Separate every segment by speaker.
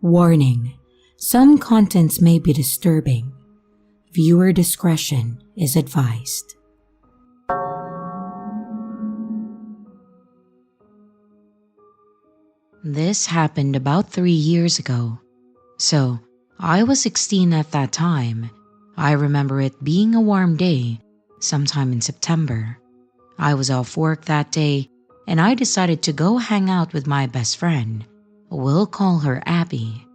Speaker 1: Warning: some contents may be disturbing. Viewer discretion is advised. This happened about 3 years ago. So, I was 16 at that time. I remember it being a warm day, sometime in September. I was off work that day, and I decided to go hang out with my best friend. We'll call her Abby.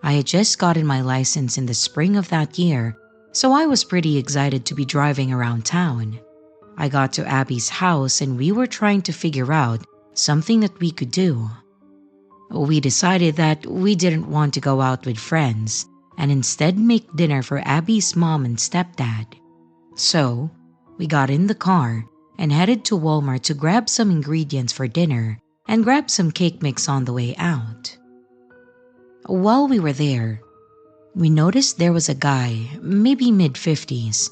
Speaker 1: I had just gotten my license in the spring of that year, so I was pretty excited to be driving around town. I got to Abby's house and we were trying to figure out something that we could do. We decided that we didn't want to go out with friends and instead make dinner for Abby's mom and stepdad. So, we got in the car and headed to Walmart to grab some ingredients for dinner and grab some cake mix on the way out. While we were there, we noticed there was a guy, maybe mid-50s,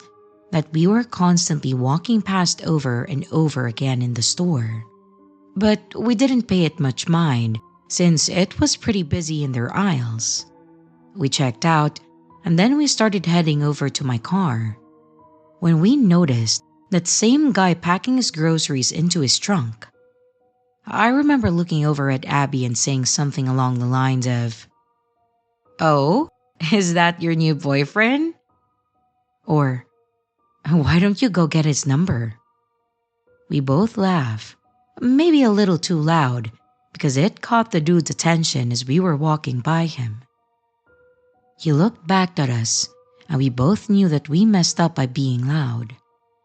Speaker 1: that we were constantly walking past over and over again in the store. But we didn't pay it much mind since it was pretty busy in their aisles. We checked out and then we started heading over to my car, when we noticed that same guy packing his groceries into his trunk. I remember looking over at Abby and saying something along the lines of, "Oh, is that your new boyfriend?" Or, "Why don't you go get his number?" We both laughed, maybe a little too loud, because it caught the dude's attention as we were walking by him. He looked back at us, and we both knew that we messed up by being loud.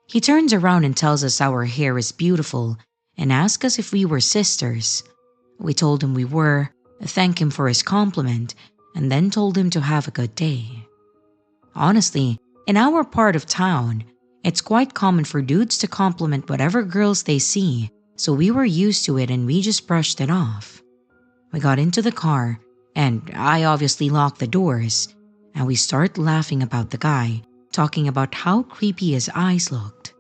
Speaker 1: He turns around and tells us our hair is beautiful and asks us if we were sisters. We told him we were, thanked him for his compliment, and then told him to have a good day. Honestly, in our part of town, it's quite common for dudes to compliment whatever girls they see, so we were used to it and we just brushed it off. We got into the car, and I obviously locked the doors, and we start laughing about the guy, talking about how creepy his eyes looked.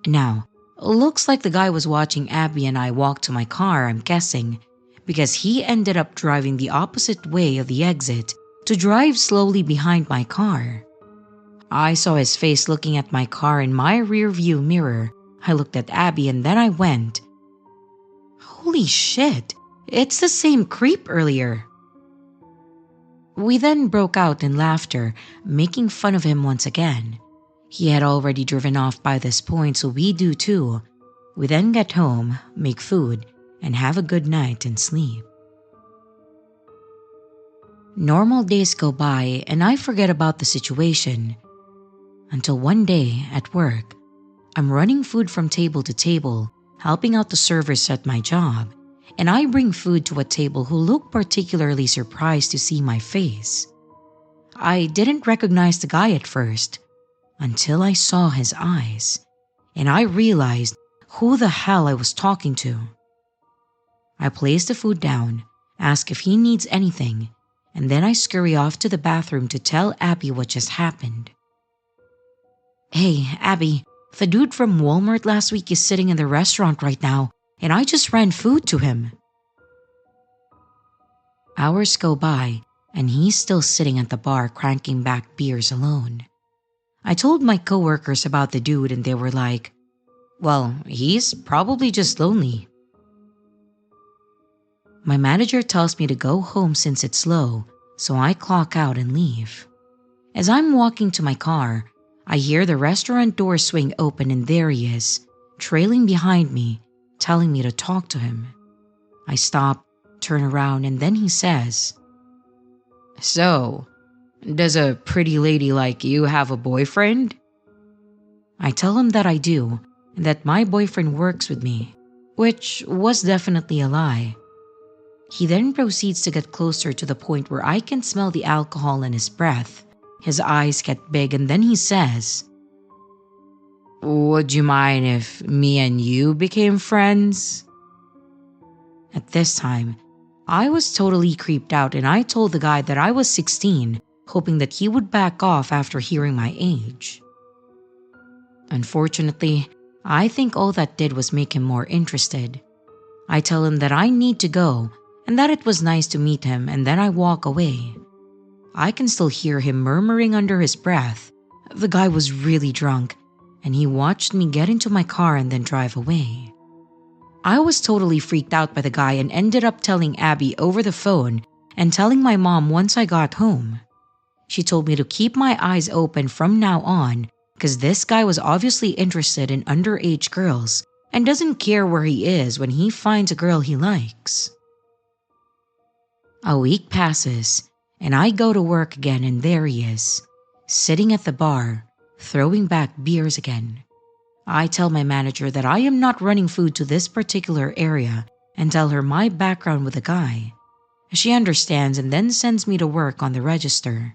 Speaker 1: Now, looks like the guy was watching Abby and I walk to my car, I'm guessing, because he ended up driving the opposite way of the exit to drive slowly behind my car. I saw his face looking at my car in my rear-view mirror. I looked at Abby and then I went, "Holy shit, it's the same creep earlier." We then broke out in laughter, making fun of him once again. He had already driven off by this point, so we do too. We then get home, make food, and have a good night and sleep. Normal days go by and I forget about the situation. Until one day at work, I'm running food from table to table, helping out the servers at my job, and I bring food to a table who looked particularly surprised to see my face. I didn't recognize the guy at first, until I saw his eyes, and I realized who the hell I was talking to. I place the food down, ask if he needs anything, and then I scurry off to the bathroom to tell Abby what just happened. "Hey, Abby, the dude from Walmart last week is sitting in the restaurant right now, and I just ran food to him." Hours go by, and he's still sitting at the bar cranking back beers alone. I told my coworkers about the dude and they were like, "Well, he's probably just lonely." My manager tells me to go home since it's low, so I clock out and leave. As I'm walking to my car, I hear the restaurant door swing open and there he is, trailing behind me, telling me to talk to him. I stop, turn around, and then he says, "So, does a pretty lady like you have a boyfriend?" I tell him that I do, and that my boyfriend works with me, which was definitely a lie. He then proceeds to get closer to the point where I can smell the alcohol in his breath. His eyes get big and then he says, "Would you mind if me and you became friends?" At this time, I was totally creeped out and I told the guy that I was 16, hoping that he would back off after hearing my age. Unfortunately, I think all that did was make him more interested. I tell him that I need to go and that it was nice to meet him, and then I walk away. I can still hear him murmuring under his breath. The guy was really drunk, and he watched me get into my car and then drive away. I was totally freaked out by the guy and ended up telling Abby over the phone and telling my mom once I got home. She told me to keep my eyes open from now on because this guy was obviously interested in underage girls and doesn't care where he is when he finds a girl he likes. A week passes, and I go to work again, and there he is, sitting at the bar, throwing back beers again. I tell my manager that I am not running food to this particular area and tell her my background with the guy. She understands and then sends me to work on the register.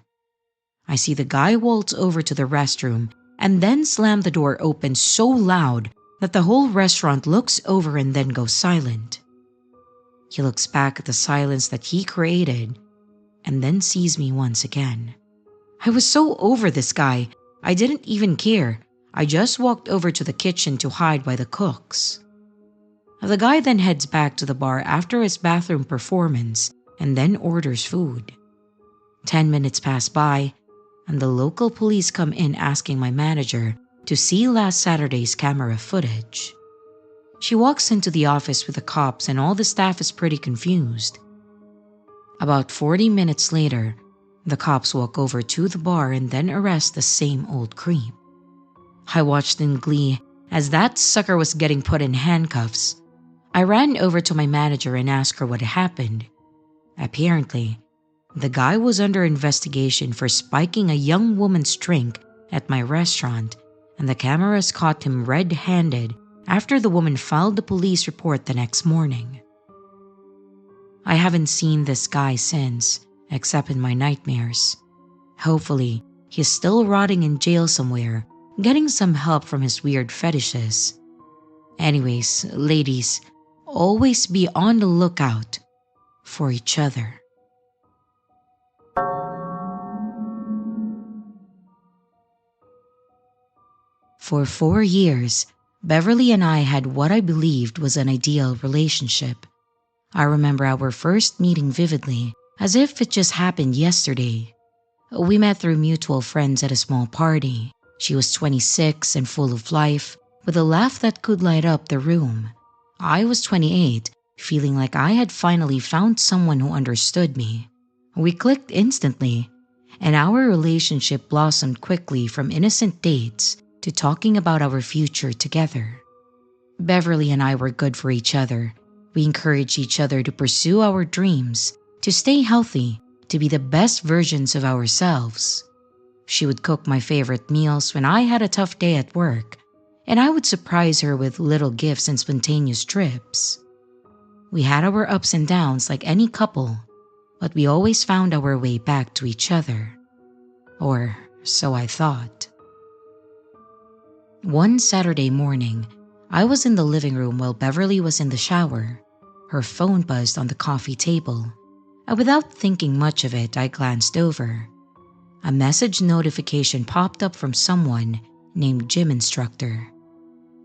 Speaker 1: I see the guy waltz over to the restroom and then slam the door open so loud that the whole restaurant looks over and then goes silent. He looks back at the silence that he created and then sees me once again. I was so over this guy, I didn't even care. I just walked over to the kitchen to hide by the cooks. The guy then heads back to the bar after his bathroom performance and then orders food. 10 minutes pass by, and the local police come in asking my manager to see last Saturday's camera footage. She walks into the office with the cops and all the staff is pretty confused. About 40 minutes later, the cops walk over to the bar and then arrest the same old creep. I watched in glee as that sucker was getting put in handcuffs. I ran over to my manager and asked her what happened. Apparently, the guy was under investigation for spiking a young woman's drink at my restaurant, and the cameras caught him red-handed after the woman filed the police report the next morning. I haven't seen this guy since, except in my nightmares. Hopefully, he's still rotting in jail somewhere, getting some help from his weird fetishes. Anyways, ladies, always be on the lookout for each other. For 4 years, Beverly and I had what I believed was an ideal relationship. I remember our first meeting vividly, as if it just happened yesterday. We met through mutual friends at a small party. She was 26 and full of life, with a laugh that could light up the room. I was 28, feeling like I had finally found someone who understood me. We clicked instantly, and our relationship blossomed quickly from innocent dates to talking about our future together. Beverly and I were good for each other. We encouraged each other to pursue our dreams, to stay healthy, to be the best versions of ourselves. She would cook my favorite meals when I had a tough day at work, and I would surprise her with little gifts and spontaneous trips. We had our ups and downs like any couple, but we always found our way back to each other. Or so I thought. One Saturday morning, I was in the living room while Beverly was in the shower. Her phone buzzed on the coffee table, and without thinking much of it, I glanced over. A message notification popped up from someone named Gym Instructor.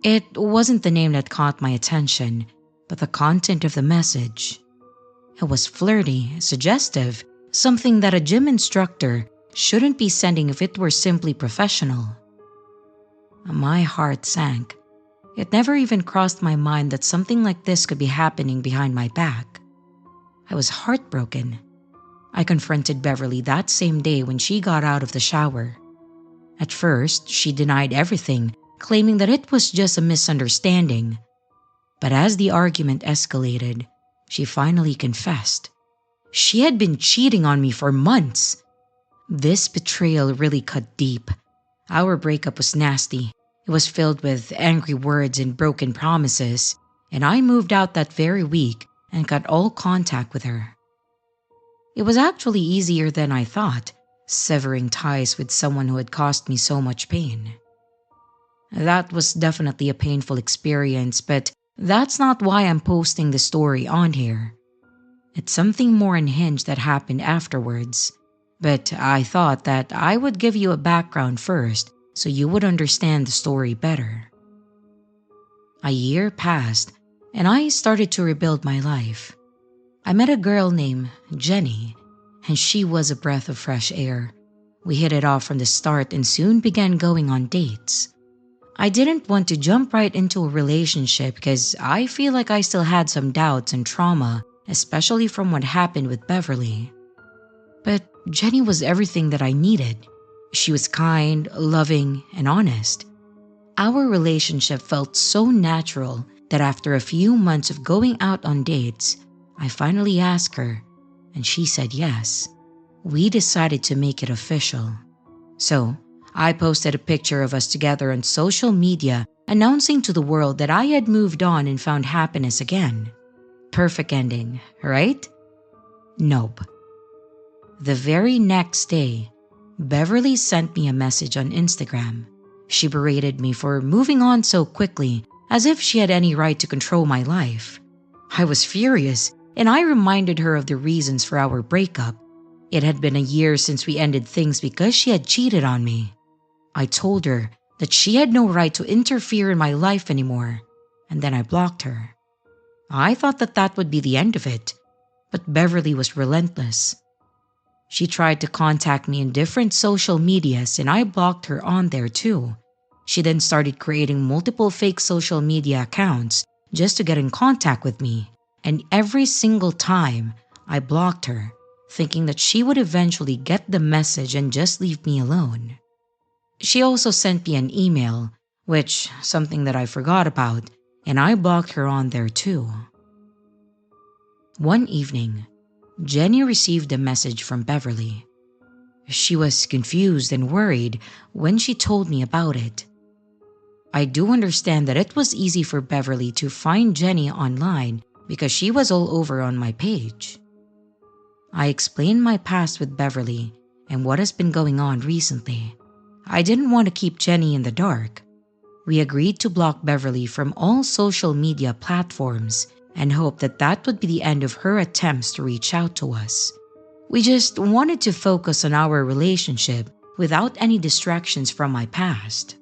Speaker 1: It wasn't the name that caught my attention, but the content of the message. It was flirty, suggestive, something that a gym instructor shouldn't be sending if it were simply professional. My heart sank. It never even crossed my mind that something like this could be happening behind my back. I was heartbroken. I confronted Beverly that same day when she got out of the shower. At first, she denied everything, claiming that it was just a misunderstanding. But as the argument escalated, she finally confessed. She had been cheating on me for months. This betrayal really cut deep. Our breakup was nasty. It was filled with angry words and broken promises, and I moved out that very week and cut all contact with her. It was actually easier than I thought, severing ties with someone who had caused me so much pain. That was definitely a painful experience, but that's not why I'm posting the story on here. It's something more unhinged that happened afterwards, but I thought that I would give you a background first so you would understand the story better. A year passed, and I started to rebuild my life. I met a girl named Jenny, and she was a breath of fresh air. We hit it off from the start and soon began going on dates. I didn't want to jump right into a relationship because I feel like I still had some doubts and trauma, especially from what happened with Beverly. But Jenny was everything that I needed. She was kind, loving, and honest. Our relationship felt so natural that after a few months of going out on dates, I finally asked her, and she said yes. We decided to make it official. So, I posted a picture of us together on social media announcing to the world that I had moved on and found happiness again. Perfect ending, right? Nope. The very next day, Beverly sent me a message on Instagram. She berated me for moving on so quickly, as if she had any right to control my life. I was furious, and I reminded her of the reasons for our breakup. It had been a year since we ended things because she had cheated on me. I told her that she had no right to interfere in my life anymore, and then I blocked her. I thought that that would be the end of it, but Beverly was relentless. She tried to contact me in different social medias and I blocked her on there too. She then started creating multiple fake social media accounts just to get in contact with me, and every single time I blocked her, thinking that she would eventually get the message and just leave me alone. She also sent me an email, which something that I forgot about, and I blocked her on there too. One evening, Jenny received a message from Beverly. She was confused and worried when she told me about it. I do understand that it was easy for Beverly to find Jenny online because she was all over on my page. I explained my past with Beverly and what has been going on recently. I didn't want to keep Jenny in the dark. We agreed to block Beverly from all social media platforms and hoped that that would be the end of her attempts to reach out to us. We just wanted to focus on our relationship without any distractions from my past.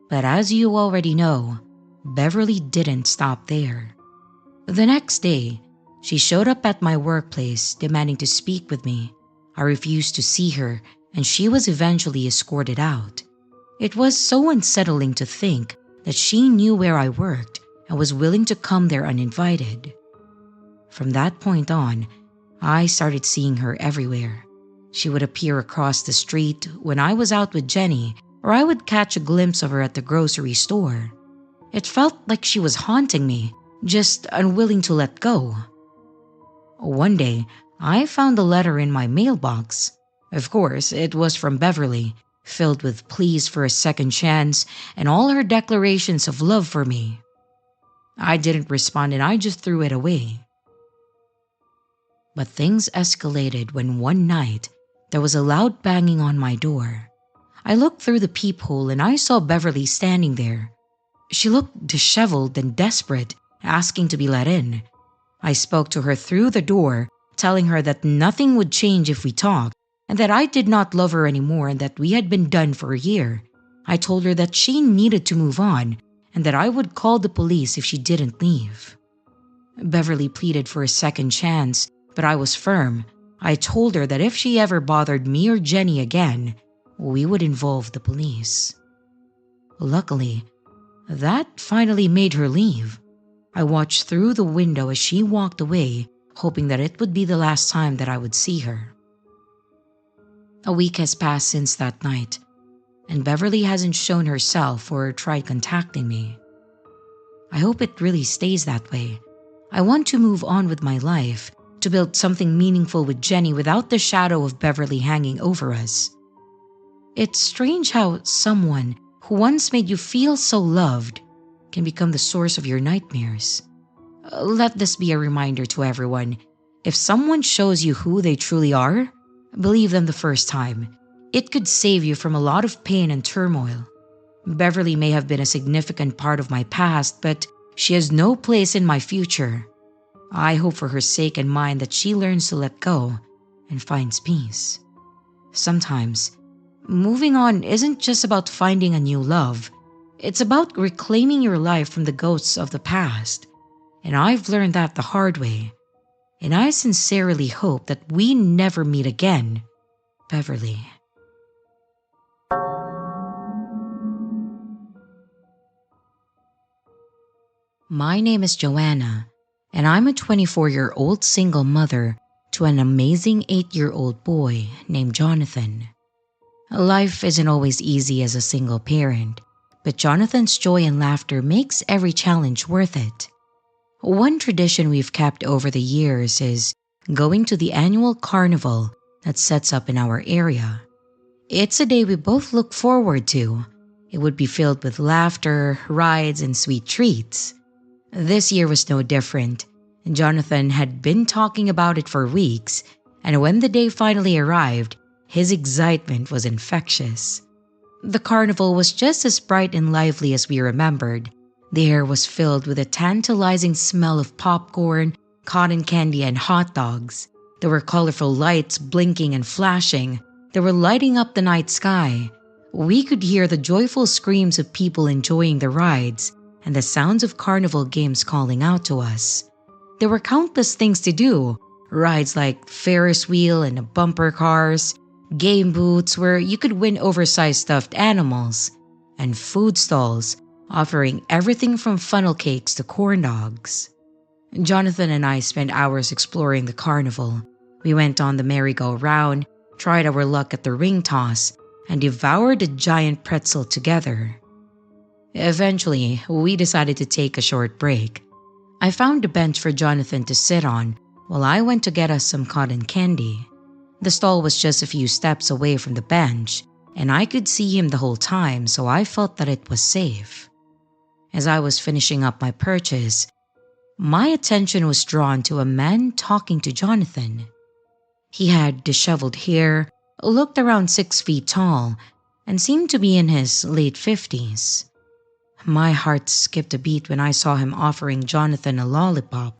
Speaker 1: But as you already know, Beverly didn't stop there. The next day, she showed up at my workplace demanding to speak with me. I refused to see her and she was eventually escorted out. It was so unsettling to think that she knew where I worked and was willing to come there uninvited. From that point on, I started seeing her everywhere. She would appear across the street when I was out with Jenny, or I would catch a glimpse of her at the grocery store. It felt like she was haunting me, just unwilling to let go. One day, I found a letter in my mailbox. Of course, it was from Beverly, filled with pleas for a second chance and all her declarations of love for me. I didn't respond and I just threw it away. But things escalated when one night, there was a loud banging on my door. I looked through the peephole and I saw Beverly standing there. She looked disheveled and desperate, asking to be let in. I spoke to her through the door, telling her that nothing would change if we talked, and that I did not love her anymore and that we had been done for a year. I told her that she needed to move on, and that I would call the police if she didn't leave. Beverly pleaded for a second chance, but I was firm. I told her that if she ever bothered me or Jenny again, we would involve the police. Luckily, that finally made her leave. I watched through the window as she walked away, hoping that it would be the last time that I would see her. A week has passed since that night, and Beverly hasn't shown herself or tried contacting me. I hope it really stays that way. I want to move on with my life, to build something meaningful with Jenny without the shadow of Beverly hanging over us. It's strange how someone who once made you feel so loved can become the source of your nightmares. Let this be a reminder to everyone. If someone shows you who they truly are, believe them the first time. It could save you from a lot of pain and turmoil. Beverly may have been a significant part of my past, but she has no place in my future. I hope for her sake and mine that she learns to let go and finds peace. Sometimes, moving on isn't just about finding a new love. It's about reclaiming your life from the ghosts of the past. And I've learned that the hard way. and I sincerely hope that we never meet again, Beverly. My name is Joanna, and I'm a 24-year-old single mother to an amazing 8-year-old boy named Jonathan. Life isn't always easy as a single parent, but Jonathan's joy and laughter makes every challenge worth it. One tradition we've kept over the years is going to the annual carnival that sets up in our area. It's a day we both look forward to. It would be filled with laughter, rides, and sweet treats. This year was no different. Jonathan had been talking about it for weeks, and when the day finally arrived, his excitement was infectious. The carnival was just as bright and lively as we remembered. The air was filled with a tantalizing smell of popcorn, cotton candy, and hot dogs. There were colorful lights blinking and flashing. They were lighting up the night sky. We could hear the joyful screams of people enjoying the rides and the sounds of carnival games calling out to us. There were countless things to do, rides like Ferris wheel and bumper cars, game booths where you could win oversized stuffed animals, and food stalls offering everything from funnel cakes to corn dogs. Jonathan and I spent hours exploring the carnival. We went on the merry-go-round, tried our luck at the ring toss, and devoured a giant pretzel together. Eventually, we decided to take a short break. I found a bench for Jonathan to sit on while I went to get us some cotton candy. The stall was just a few steps away from the bench, and I could see him the whole time, so I felt that it was safe. As I was finishing up my purchase, my attention was drawn to a man talking to Jonathan. He had disheveled hair, looked around 6 feet tall, and seemed to be in his late 50s. My heart skipped a beat when I saw him offering Jonathan a lollipop.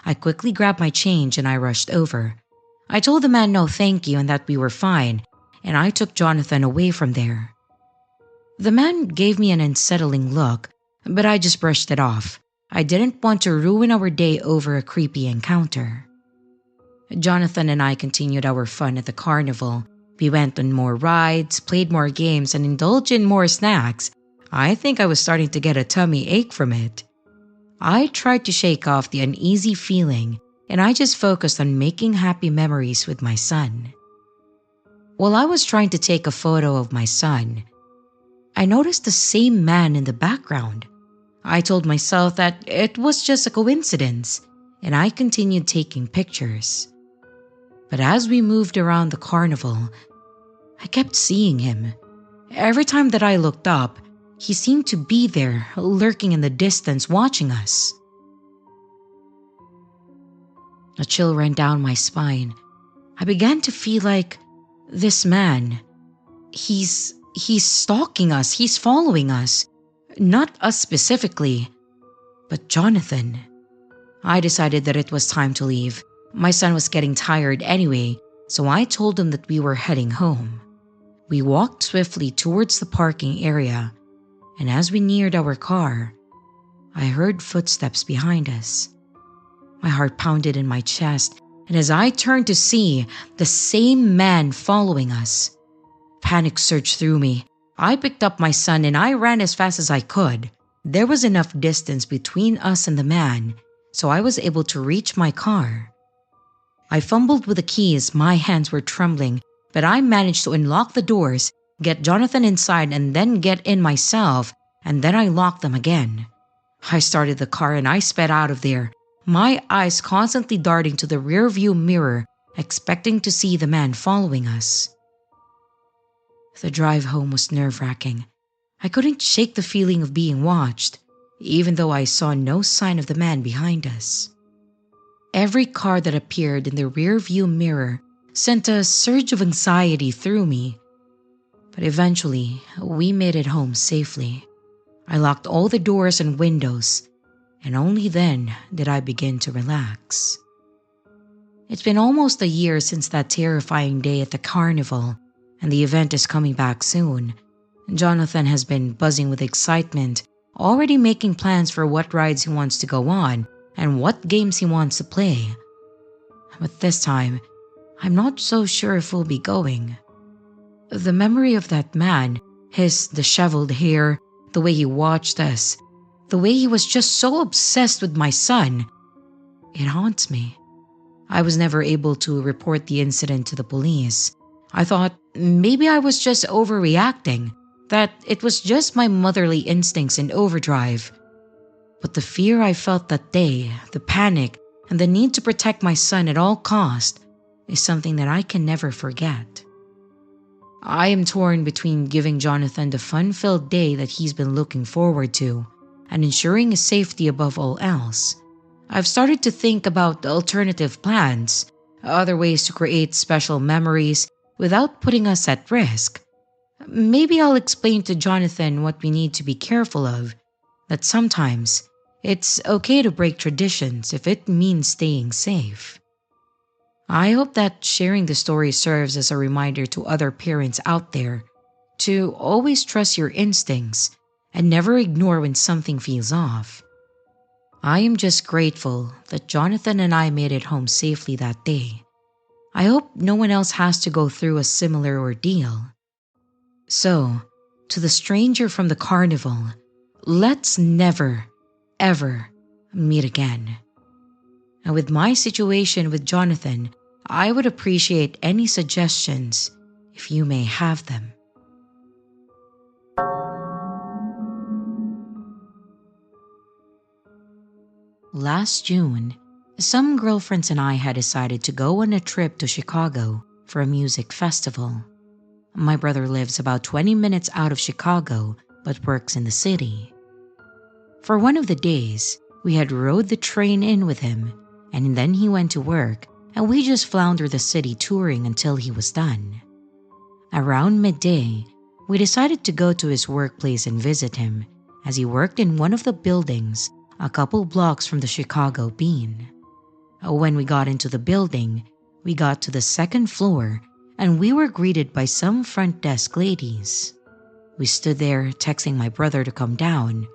Speaker 1: I quickly grabbed my change and I rushed over. I told the man no thank you and that we were fine, and I took Jonathan away from there. The man gave me an unsettling look, but I just brushed it off. I didn't want to ruin our day over a creepy encounter. Jonathan and I continued our fun at the carnival. We went on more rides, played more games, and indulged in more snacks. I think I was starting to get a tummy ache from it. I tried to shake off the uneasy feeling, and I just focused on making happy memories with my son. While I was trying to take a photo of my son, I noticed the same man in the background. I told myself that it was just a coincidence, and I continued taking pictures. But as we moved around the carnival, I kept seeing him. Every time that I looked up, he seemed to be there, lurking in the distance, watching us. A chill ran down my spine. I began to feel like this man, he's stalking us, he's following us. Not us specifically, but Jonathan. I decided that it was time to leave. My son was getting tired anyway, so I told him that we were heading home. We walked swiftly towards the parking area, and as we neared our car, I heard footsteps behind us. My heart pounded in my chest, and as I turned to see the same man following us, panic surged through me. I picked up my son and I ran as fast as I could. There was enough distance between us and the man, so I was able to reach my car. I fumbled with the keys, my hands were trembling, but I managed to unlock the doors, get Jonathan inside, and then get in myself, and then I locked them again. I started the car and I sped out of there, my eyes constantly darting to the rearview mirror, expecting to see the man following us. The drive home was nerve-wracking. I couldn't shake the feeling of being watched, even though I saw no sign of the man behind us. Every car that appeared in the rear-view mirror sent a surge of anxiety through me. But eventually, we made it home safely. I locked all the doors and windows, and only then did I begin to relax. It's been almost a year since that terrifying day at the carnival, and the event is coming back soon. Jonathan has been buzzing with excitement, already making plans for what rides he wants to go on and what games he wants to play. But this time, I'm not so sure if we'll be going. The memory of that man, his disheveled hair, the way he watched us, the way he was just so obsessed with my son, it haunts me. I was never able to report the incident to the police. I thought maybe I was just overreacting, that it was just my motherly instincts in overdrive. But the fear I felt that day, the panic, and the need to protect my son at all cost is something that I can never forget. I am torn between giving Jonathan the fun-filled day that he's been looking forward to and ensuring his safety above all else. I've started to think about alternative plans, other ways to create special memories without putting us at risk. Maybe I'll explain to Jonathan what we need to be careful of, that sometimes it's okay to break traditions if it means staying safe. I hope that sharing the story serves as a reminder to other parents out there to always trust your instincts and never ignore when something feels off. I am just grateful that Jonathan and I made it home safely that day. I hope no one else has to go through a similar ordeal. So, to the stranger from the carnival, let's never, ever meet again. And with my situation with Jonathan, I would appreciate any suggestions if you may have them. Last June, some girlfriends and I had decided to go on a trip to Chicago for a music festival. My brother lives about 20 minutes out of Chicago but works in the city. For one of the days, we had rode the train in with him, and then he went to work and we just floundered the city touring until he was done. Around midday, we decided to go to his workplace and visit him as he worked in one of the buildings a couple blocks from the Chicago Bean. When we got into the building, we got to the second floor and we were greeted by some front desk ladies. We stood there texting my brother to come down,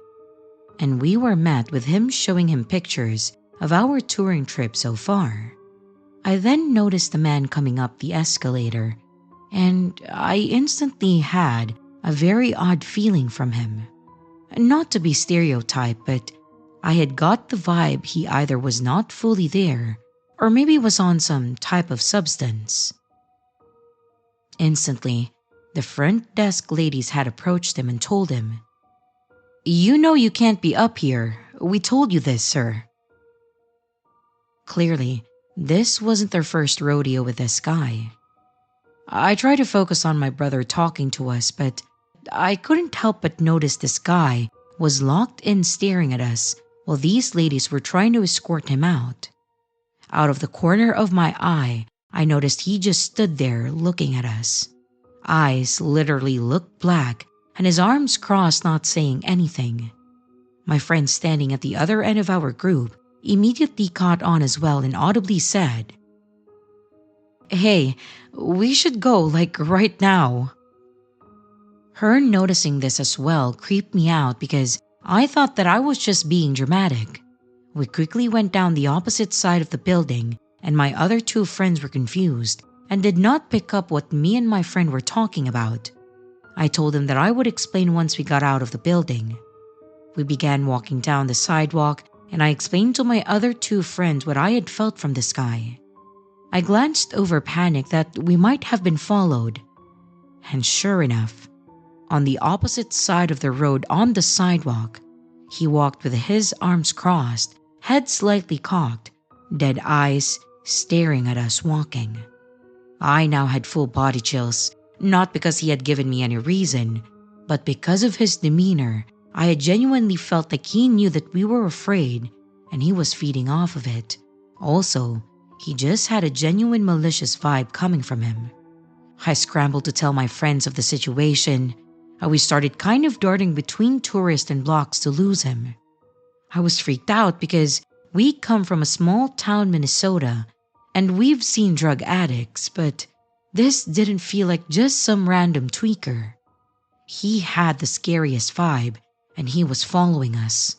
Speaker 1: and we were met with him showing him pictures of our touring trip so far. I then noticed the man coming up the escalator, and I instantly had a very odd feeling from him. Not to be stereotyped, but I had got the vibe he either was not fully there or maybe was on some type of substance. Instantly, the front desk ladies had approached him and told him, "You know you can't be up here. We told you this, sir." Clearly, this wasn't their first rodeo with this guy. I tried to focus on my brother talking to us, but I couldn't help but notice this guy was locked in staring at us while these ladies were trying to escort him out. Out of the corner of my eye, I noticed he just stood there looking at us. Eyes literally looked black and his arms crossed, not saying anything. My friend standing at the other end of our group immediately caught on as well and audibly said, "Hey, we should go like right now." Her noticing this as well creeped me out because I thought that I was just being dramatic. We quickly went down the opposite side of the building, and my other two friends were confused and did not pick up what me and my friend were talking about. I told them that I would explain once we got out of the building. We began walking down the sidewalk, and I explained to my other two friends what I had felt from this guy. I glanced over panicked that we might have been followed. And sure enough, on the opposite side of the road on the sidewalk, he walked with his arms crossed, head slightly cocked, dead eyes staring at us walking. I now had full body chills, not because he had given me any reason, but because of his demeanor. I had genuinely felt like he knew that we were afraid and he was feeding off of it. Also, he just had a genuine malicious vibe coming from him. I scrambled to tell my friends of the situation. We started kind of darting between tourists and blocks to lose him. I was freaked out because we come from a small town, Minnesota, and we've seen drug addicts, but this didn't feel like just some random tweaker. He had the scariest vibe, and he was following us.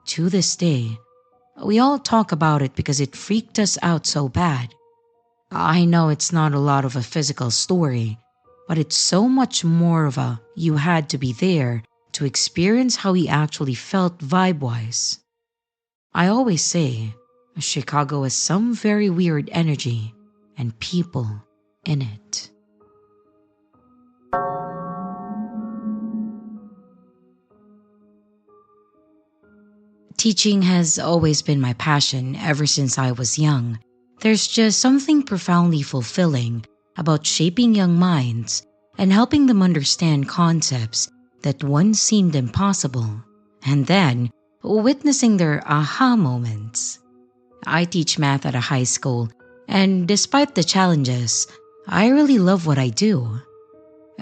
Speaker 1: To this day, We all talk about it because it freaked us out so bad. I know it's not a lot of a physical story, but it's so much more of a you had to be there to experience how he actually felt vibe-wise. I always say Chicago has some very weird energy and people in it. Teaching has always been my passion ever since I was young. There's just something profoundly fulfilling about shaping young minds and helping them understand concepts that once seemed impossible, and then witnessing their aha moments. I teach math at a high school, and despite the challenges, I really love what I do.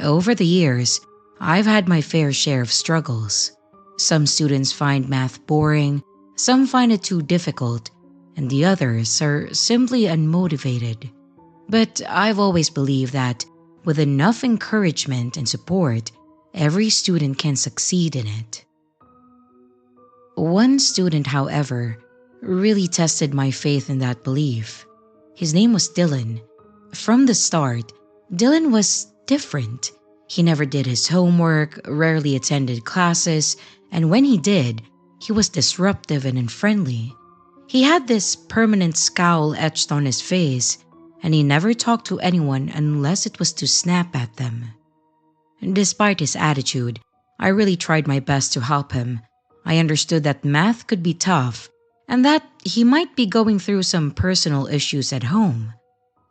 Speaker 1: Over the years, I've had my fair share of struggles. Some students find math boring, some find it too difficult, and the others are simply unmotivated. But I've always believed that with enough encouragement and support, every student can succeed in it. One student, however, really tested my faith in that belief. His name was Dylan. From the start, Dylan was different. He never did his homework, rarely attended classes, and when he did, he was disruptive and unfriendly. He had this permanent scowl etched on his face, and he never talked to anyone unless it was to snap at them. Despite his attitude, I really tried my best to help him. I understood that math could be tough and that he might be going through some personal issues at home.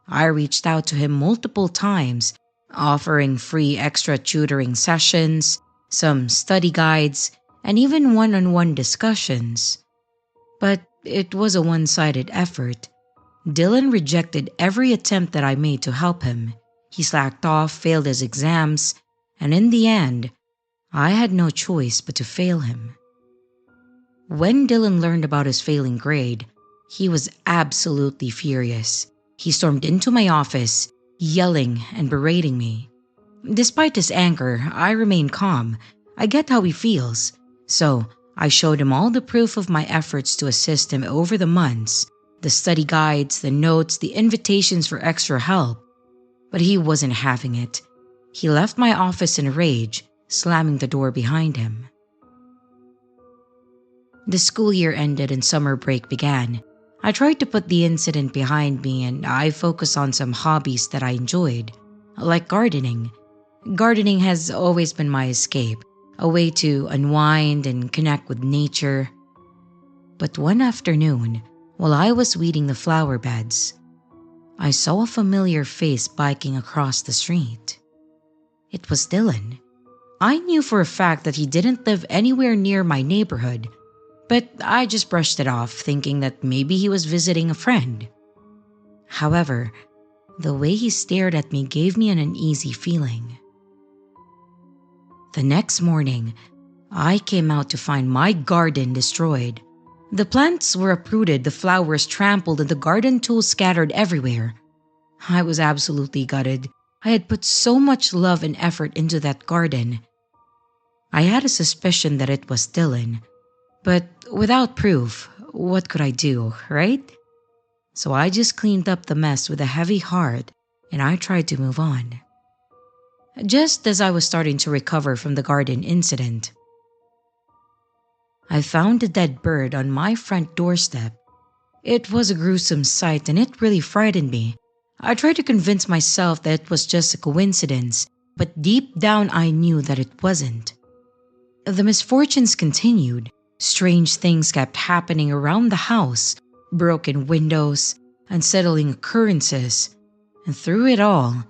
Speaker 1: I reached out to him multiple times, offering free extra tutoring sessions, some study guides, and even one-on-one discussions. But it was a one-sided effort. Dylan rejected every attempt that I made to help him. He slacked off, failed his exams, and in the end, I had no choice but to fail him. When Dylan learned about his failing grade, he was absolutely furious. He stormed into my office, yelling and berating me. Despite his anger, I remained calm. I get how he feels. So, I showed him all the proof of my efforts to assist him over the months, the study guides, the notes, the invitations for extra help. But he wasn't having it. He left my office in a rage, slamming the door behind him. The school year ended and summer break began. I tried to put the incident behind me and I focused on some hobbies that I enjoyed, like gardening. Gardening has always been my escape, a way to unwind and connect with nature. But one afternoon, while I was weeding the flower beds, I saw a familiar face biking across the street. It was Dylan. I knew for a fact that he didn't live anywhere near my neighborhood, but I just brushed it off, thinking that maybe he was visiting a friend. However, the way he stared at me gave me an uneasy feeling. The next morning, I came out to find my garden destroyed. The plants were uprooted, the flowers trampled, and the garden tools scattered everywhere. I was absolutely gutted. I had put so much love and effort into that garden. I had a suspicion that it was Dylan, but without proof, what could I do, right? So I just cleaned up the mess with a heavy heart and I tried to move on. Just as I was starting to recover from the garden incident, I found a dead bird on my front doorstep. It was a gruesome sight and it really frightened me. I tried to convince myself that it was just a coincidence, but deep down I knew that it wasn't. The misfortunes continued. Strange things kept happening around the house, broken windows, unsettling occurrences, and through it all,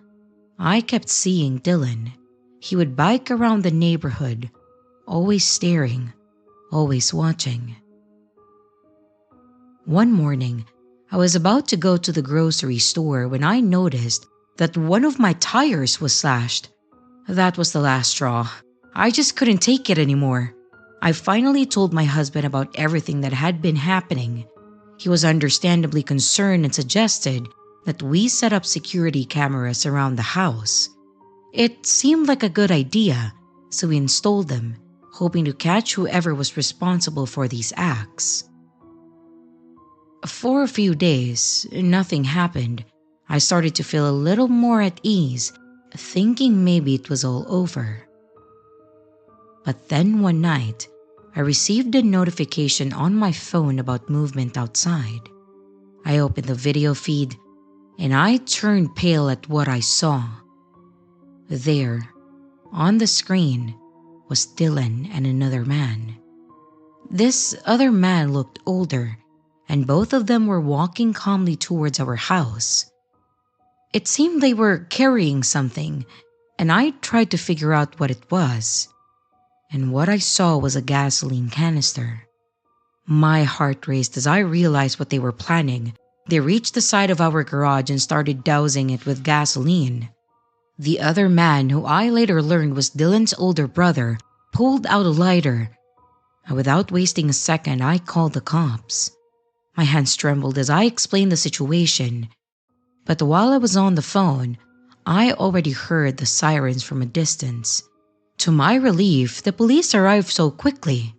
Speaker 1: I kept seeing Dylan. He would bike around the neighborhood, always staring, always watching. One morning, I was about to go to the grocery store when I noticed that one of my tires was slashed. That was the last straw. I just couldn't take it anymore. I finally told my husband about everything that had been happening. He was understandably concerned and suggested that we set up security cameras around the house. It seemed like a good idea, so we installed them, hoping to catch whoever was responsible for these acts. For a few days, nothing happened. I started to feel a little more at ease, thinking maybe it was all over. But then one night, I received a notification on my phone about movement outside. I opened the video feed and I turned pale at what I saw. There, on the screen, was Dylan and another man. This other man looked older, and both of them were walking calmly towards our house. It seemed they were carrying something, and I tried to figure out what it was. And what I saw was a gasoline canister. My heart raced as I realized what they were planning. They reached the side of our garage and started dousing it with gasoline. The other man, who I later learned was Dylan's older brother, pulled out a lighter. And without wasting a second, I called the cops. My hands trembled as I explained the situation. But while I was on the phone, I already heard the sirens from a distance. To my relief, the police arrived so quickly.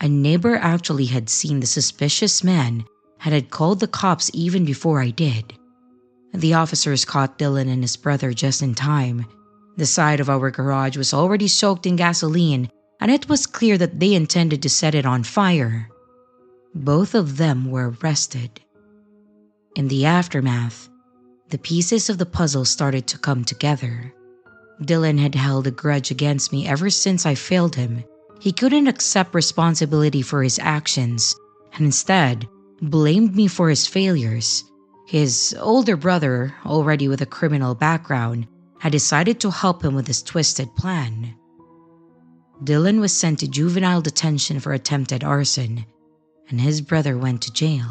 Speaker 1: A neighbor actually had seen the suspicious man and had called the cops even before I did. The officers caught Dylan and his brother just in time. The side of our garage was already soaked in gasoline, and it was clear that they intended to set it on fire. Both of them were arrested. In the aftermath, the pieces of the puzzle started to come together. Dylan had held a grudge against me ever since I failed him. He couldn't accept responsibility for his actions, and instead blamed me for his failures. His older brother, already with a criminal background, had decided to help him with his twisted plan. Dylan was sent to juvenile detention for attempted arson, and his brother went to jail.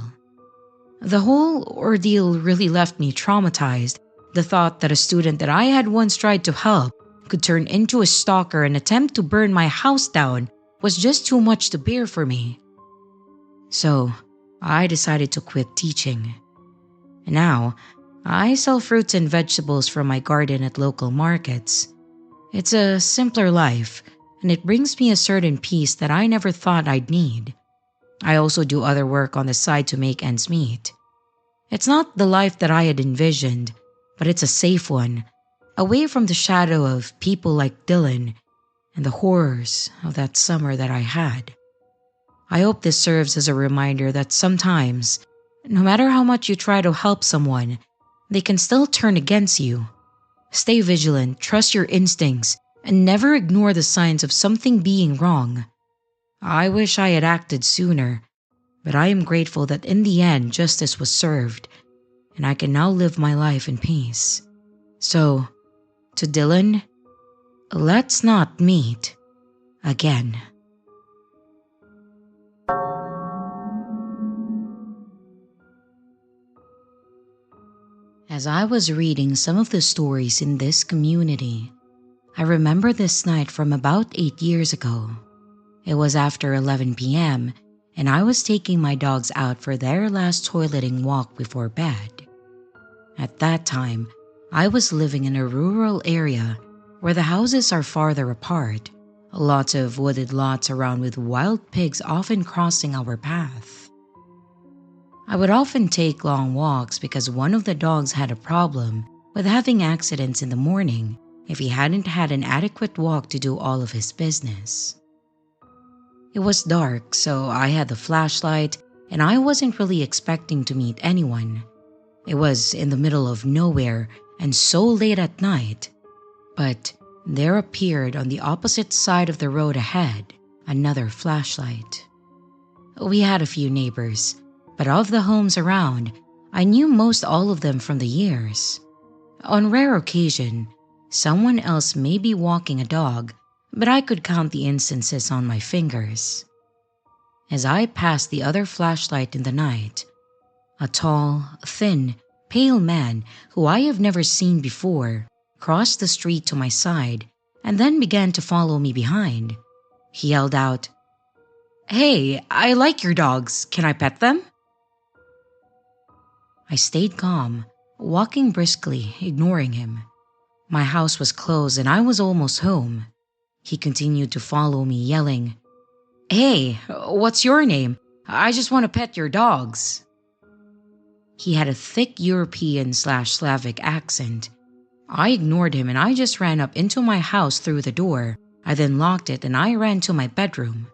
Speaker 1: The whole ordeal really left me traumatized. The thought that a student that I had once tried to help could turn into a stalker and attempt to burn my house down was just too much to bear for me. So, I decided to quit teaching. Now, I sell fruits and vegetables from my garden at local markets. It's a simpler life, and it brings me a certain peace that I never thought I'd need. I also do other work on the side to make ends meet. It's not the life that I had envisioned, but it's a safe one, away from the shadow of people like Dylan and the horrors of that summer that I had. I hope this serves as a reminder that sometimes, no matter how much you try to help someone, they can still turn against you. Stay vigilant, trust your instincts, and never ignore the signs of something being wrong. I wish I had acted sooner, but I am grateful that in the end justice was served, and I can now live my life in peace. So, to Dylan, let's not meet again. As I was reading some of the stories in this community, I remember this night from about 8 years ago. It was after 11 p.m., and I was taking my dogs out for their last toileting walk before bed. At that time, I was living in a rural area where the houses are farther apart, lots of wooded lots around with wild pigs often crossing our path. I would often take long walks because one of the dogs had a problem with having accidents in the morning if he hadn't had an adequate walk to do all of his business. It was dark, so I had the flashlight, and I wasn't really expecting to meet anyone. It was in the middle of nowhere and so late at night. But there appeared on the opposite side of the road ahead another flashlight. We had a few neighbors, but of the homes around, I knew most all of them from the years. On rare occasion, someone else may be walking a dog, but I could count the instances on my fingers. As I passed the other flashlight in the night, a tall, thin, pale man who I have never seen before crossed the street to my side and then began to follow me behind. He yelled out, "Hey, I like your dogs. Can I pet them?" I stayed calm, walking briskly, ignoring him. My house was closed and I was almost home. He continued to follow me, yelling, "Hey, what's your name? I just want to pet your dogs." He had a thick European/Slavic accent. I ignored him and I just ran up into my house through the door. I then locked it and I ran to my bedroom.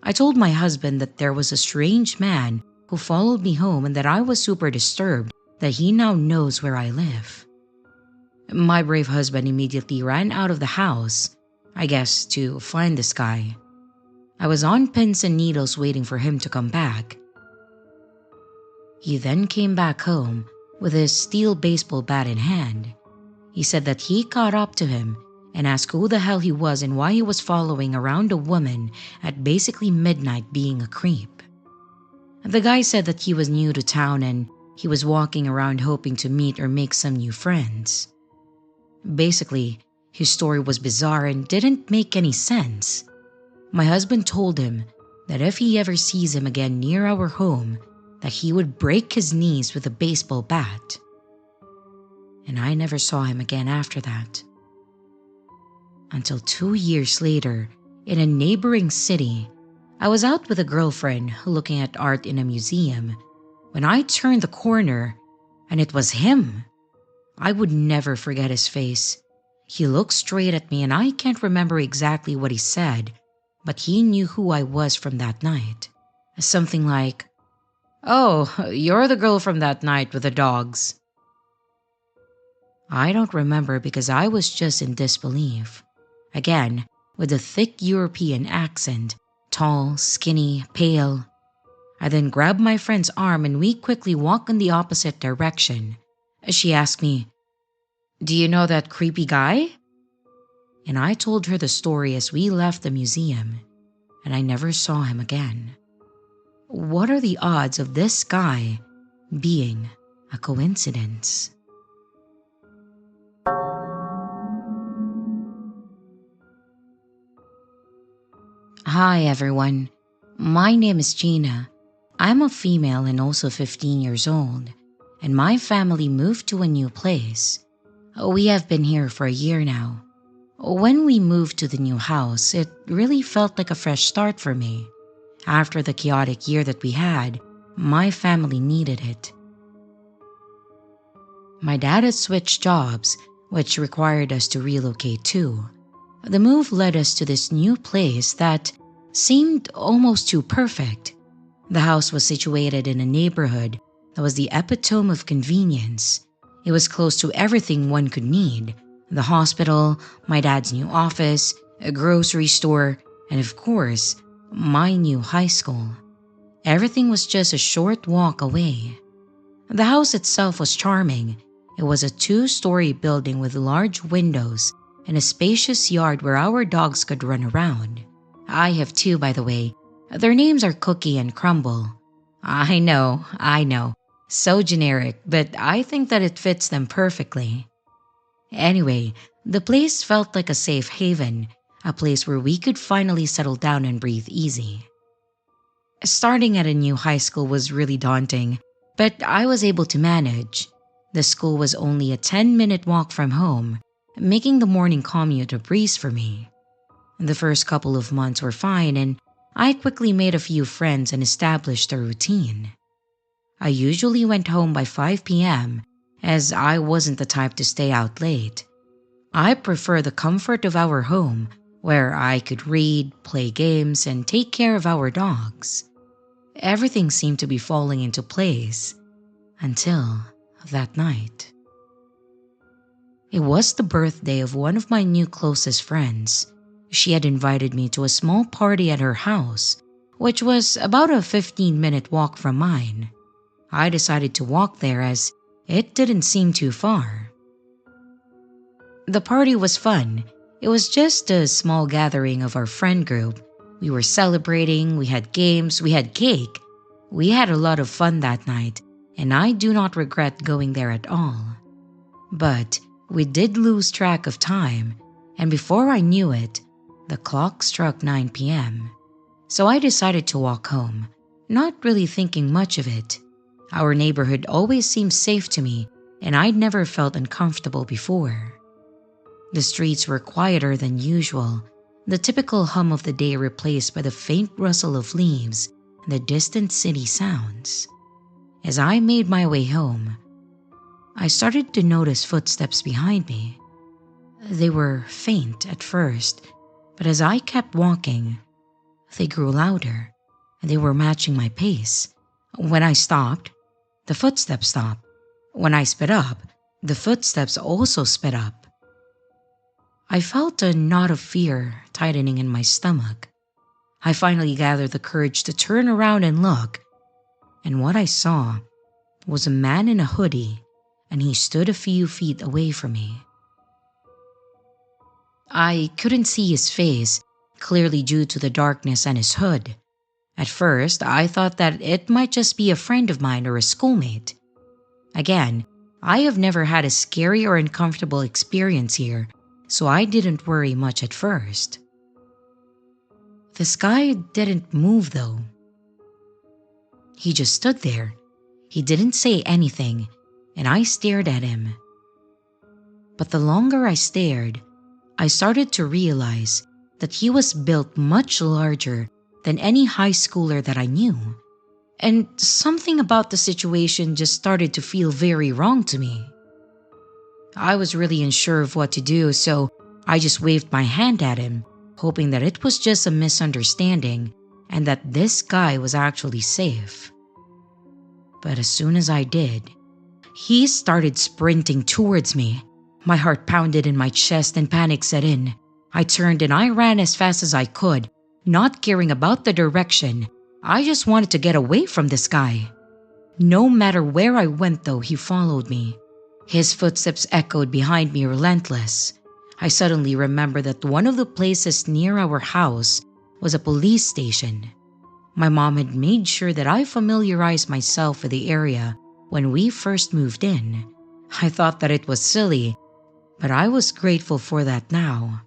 Speaker 1: I told my husband that there was a strange man who followed me home and that I was super disturbed that he now knows where I live. My brave husband immediately ran out of the house, I guess to find this guy. I was on pins and needles waiting for him to come back. He then came back home with his steel baseball bat in hand. He said that he caught up to him and asked who the hell he was and why he was following around a woman at basically midnight being a creep. The guy said that he was new to town and he was walking around hoping to meet or make some new friends. Basically, his story was bizarre and didn't make any sense. My husband told him that if he ever sees him again near our home, that he would break his knees with a baseball bat. And I never saw him again after that. Until 2 years later, in a neighboring city, I was out with a girlfriend looking at art in a museum when I turned the corner and it was him. I would never forget his face. He looked straight at me and I can't remember exactly what he said, but he knew who I was from that night. Something like, "Oh, you're the girl from that night with the dogs." I don't remember because I was just in disbelief. Again, with a thick European accent, tall, skinny, pale. I then grabbed my friend's arm and we quickly walked in the opposite direction. She asked me, "Do you know that creepy guy?" And I told her the story as we left the museum, and I never saw him again. What are the odds of this guy being a coincidence? Hi everyone, my name is Gina. I'm a female and also 15 years old, and my family moved to a new place. We have been here for a year now. When we moved to the new house, it really felt like a fresh start for me. After the chaotic year that we had, my family needed it. My dad had switched jobs, which required us to relocate too. The move led us to this new place that seemed almost too perfect. The house was situated in a neighborhood that was the epitome of convenience. It was close to everything one could need: the hospital, my dad's new office, a grocery store, and of course, my new high school. Everything was just a short walk away. The house itself was charming. It was a 2-story building with large windows and a spacious yard where our dogs could run around. I have 2, by the way. Their names are Cookie and Crumble. I know. So generic, but I think that it fits them perfectly. Anyway, the place felt like a safe haven, a place where we could finally settle down and breathe easy. Starting at a new high school was really daunting, but I was able to manage. The school was only a 10-minute walk from home, making the morning commute a breeze for me. The first couple of months were fine, and I quickly made a few friends and established a routine. I usually went home by 5 p.m., as I wasn't the type to stay out late. I prefer the comfort of our home, where I could read, play games, and take care of our dogs. Everything seemed to be falling into place, until that night. It was the birthday of one of my new closest friends. She had invited me to a small party at her house, which was about a 15-minute walk from mine. I decided to walk there as it didn't seem too far. The party was fun. It was just a small gathering of our friend group. We were celebrating, we had games, we had cake. We had a lot of fun that night, and I do not regret going there at all. But we did lose track of time, and before I knew it, the clock struck 9 p.m. So I decided to walk home, not really thinking much of it. Our neighborhood always seemed safe to me, and I'd never felt uncomfortable before. The streets were quieter than usual, the typical hum of the day replaced by the faint rustle of leaves and the distant city sounds. As I made my way home, I started to notice footsteps behind me. They were faint at first, but as I kept walking, they grew louder, and they were matching my pace. When I stopped, the footsteps stopped. When I sped up, the footsteps also sped up. I felt a knot of fear tightening in my stomach. I finally gathered the courage to turn around and look, and what I saw was a man in a hoodie, and he stood a few feet away from me. I couldn't see his face, clearly due to the darkness and his hood. At first, I thought that it might just be a friend of mine or a schoolmate. Again, I have never had a scary or uncomfortable experience here, so I didn't worry much at first. This guy didn't move though. He just stood there. He didn't say anything, and I stared at him. But the longer I stared, I started to realize that he was built much larger than any high schooler that I knew, and something about the situation just started to feel very wrong to me. I was really unsure of what to do, so I just waved my hand at him, hoping that it was just a misunderstanding and that this guy was actually safe. But as soon as I did, he started sprinting towards me. My heart pounded in my chest and panic set in. I turned and I ran as fast as I could, not caring about the direction. I just wanted to get away from this guy. No matter where I went though, he followed me. His footsteps echoed behind me relentless. I suddenly remembered that one of the places near our house was a police station. My mom had made sure that I familiarized myself with the area when we first moved in. I thought that it was silly, but I was grateful for that now.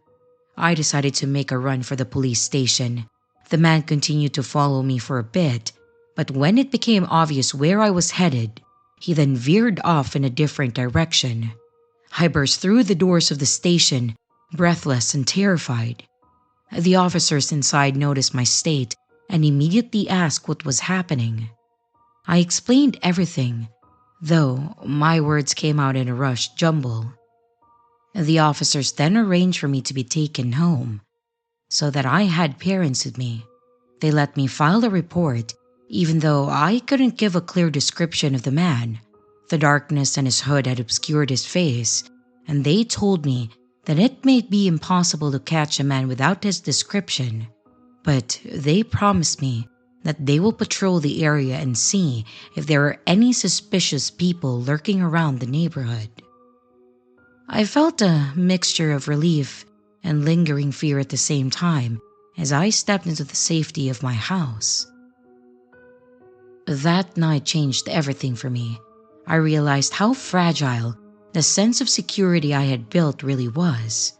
Speaker 1: I decided to make a run for the police station. The man continued to follow me for a bit, but when it became obvious where I was headed, he then veered off in a different direction. I burst through the doors of the station, breathless and terrified. The officers inside noticed my state and immediately asked what was happening. I explained everything, though my words came out in a rushed jumble. The officers then arranged for me to be taken home, so that I had parents with me. They let me file a report, even though I couldn't give a clear description of the man. The darkness and his hood had obscured his face, and they told me that it may be impossible to catch a man without his description, but they promised me that they will patrol the area and see if there are any suspicious people lurking around the neighborhood. I felt a mixture of relief and lingering fear at the same time as I stepped into the safety of my house. That night changed everything for me. I realized how fragile the sense of security I had built really was.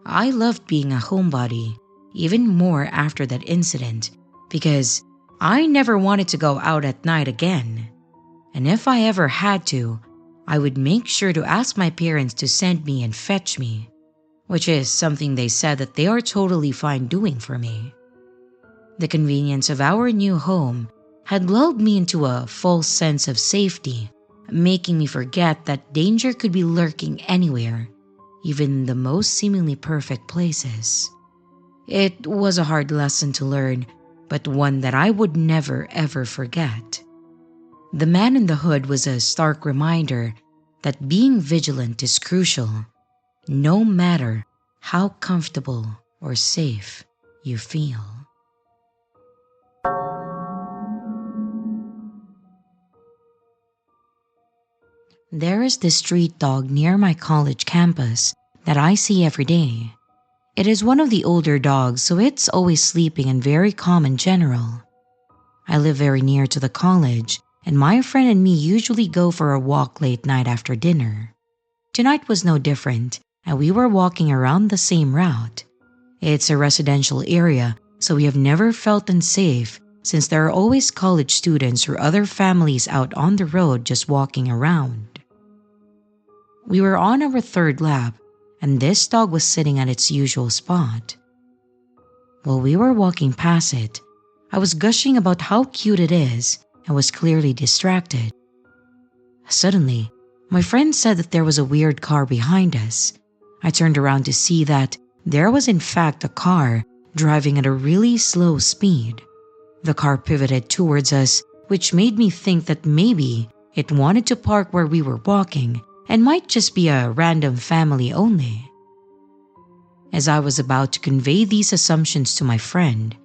Speaker 1: I loved being a homebody even more after that incident because I never wanted to go out at night again. And if I ever had to, I would make sure to ask my parents to send me and fetch me, which is something they said that they are totally fine doing for me. The convenience of our new home had lulled me into a false sense of safety, making me forget that danger could be lurking anywhere, even in the most seemingly perfect places. It was a hard lesson to learn, but one that I would never ever forget. The man in the hood was a stark reminder that being vigilant is crucial, no matter how comfortable or safe you feel. There is this street dog near my college campus that I see every day. It is one of the older dogs, so it's always sleeping and very calm in general. I live very near to the college, and my friend and me usually go for a walk late night after dinner. Tonight was no different, and we were walking around the same route. It's a residential area, so we have never felt unsafe since there are always college students or other families out on the road just walking around. We were on our third lap, and this dog was sitting at its usual spot. While we were walking past it, I was gushing about how cute it is and was clearly distracted. Suddenly, my friend said that there was a weird car behind us. I turned around to see that there was in fact a car driving at a really slow speed. The car pivoted towards us, which made me think that maybe it wanted to park where we were walking and might just be a random family only. As I was about to convey these assumptions to my friend,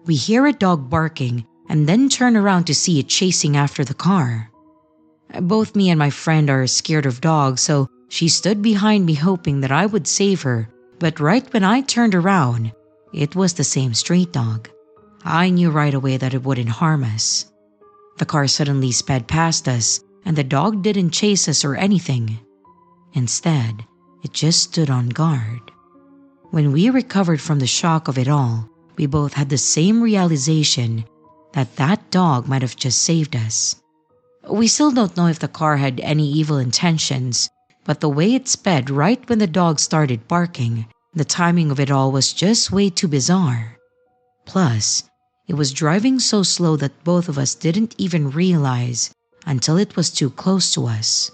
Speaker 1: we hear a dog barking and then turn around to see it chasing after the car. Both me and my friend are scared of dogs, so she stood behind me hoping that I would save her, but right when I turned around, it was the same street dog. I knew right away that it wouldn't harm us. The car suddenly sped past us, and the dog didn't chase us or anything. Instead, it just stood on guard. When we recovered from the shock of it all, we both had the same realization that that dog might have just saved us. We still don't know if the car had any evil intentions, but the way it sped right when the dog started barking, the timing of it all was just way too bizarre. Plus, it was driving so slow that both of us didn't even realize until it was too close to us.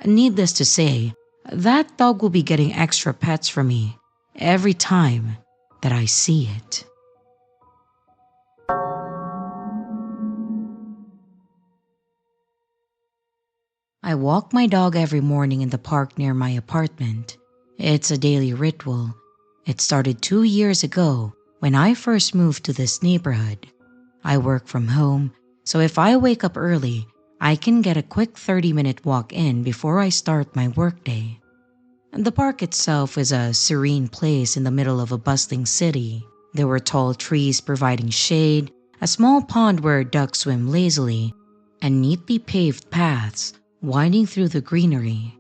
Speaker 1: Needless to say, that dog will be getting extra pets from me every time that I see it. I walk my dog every morning in the park near my apartment. It's a daily ritual. It started 2 years ago when I first moved to this neighborhood. I work from home, so if I wake up early, I can get a quick 30-minute walk in before I start my workday. The park itself is a serene place in the middle of a bustling city. There were tall trees providing shade, a small pond where ducks swim lazily, and neatly paved paths winding through the greenery.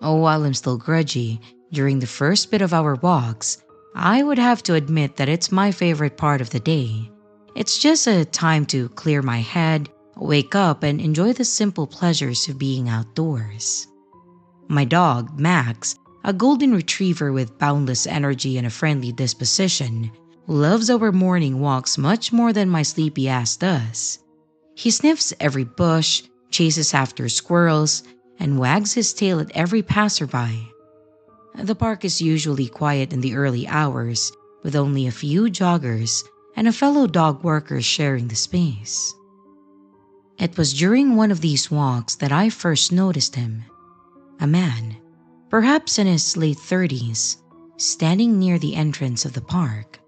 Speaker 1: While I'm still grudgy, during the first bit of our walks, I would have to admit that it's my favorite part of the day. It's just a time to clear my head, wake up, and enjoy the simple pleasures of being outdoors. My dog, Max, a golden retriever with boundless energy and a friendly disposition, loves our morning walks much more than my sleepy ass does. He sniffs every bush, chases after squirrels, and wags his tail at every passerby. The park is usually quiet in the early hours, with only a few joggers and a fellow dog worker sharing the space. It was during one of these walks that I first noticed him. A man, perhaps in his late 30s, standing near the entrance of the park.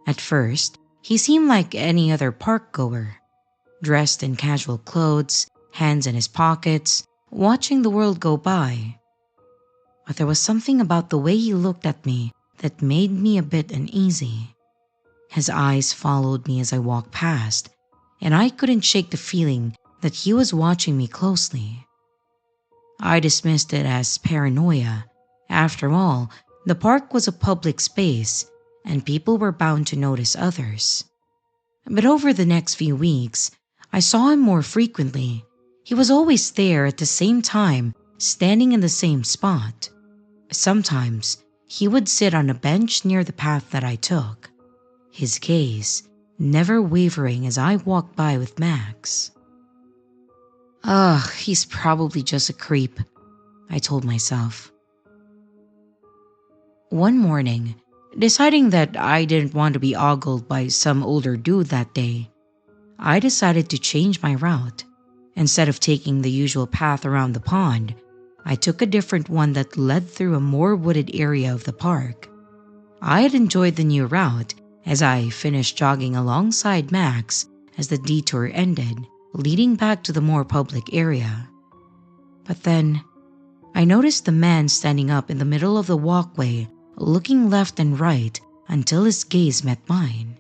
Speaker 1: At first, he seemed like any other park goer, dressed in casual clothes, hands in his pockets, watching the world go by. But there was something about the way he looked at me that made me a bit uneasy. His eyes followed me as I walked past, and I couldn't shake the feeling that he was watching me closely. I dismissed it as paranoia. After all, the park was a public space, and people were bound to notice others. But over the next few weeks, I saw him more frequently. He was always there at the same time, standing in the same spot. Sometimes, he would sit on a bench near the path that I took, his gaze never wavering as I walked by with Max. Ugh, he's probably just a creep, I told myself. One morning, deciding that I didn't want to be ogled by some older dude that day, I decided to change my route. Instead of taking the usual path around the pond, I took a different one that led through a more wooded area of the park. I had enjoyed the new route as I finished jogging alongside Max as the detour ended, leading back to the more public area. But then, I noticed the man standing up in the middle of the walkway, looking left and right until his gaze met mine.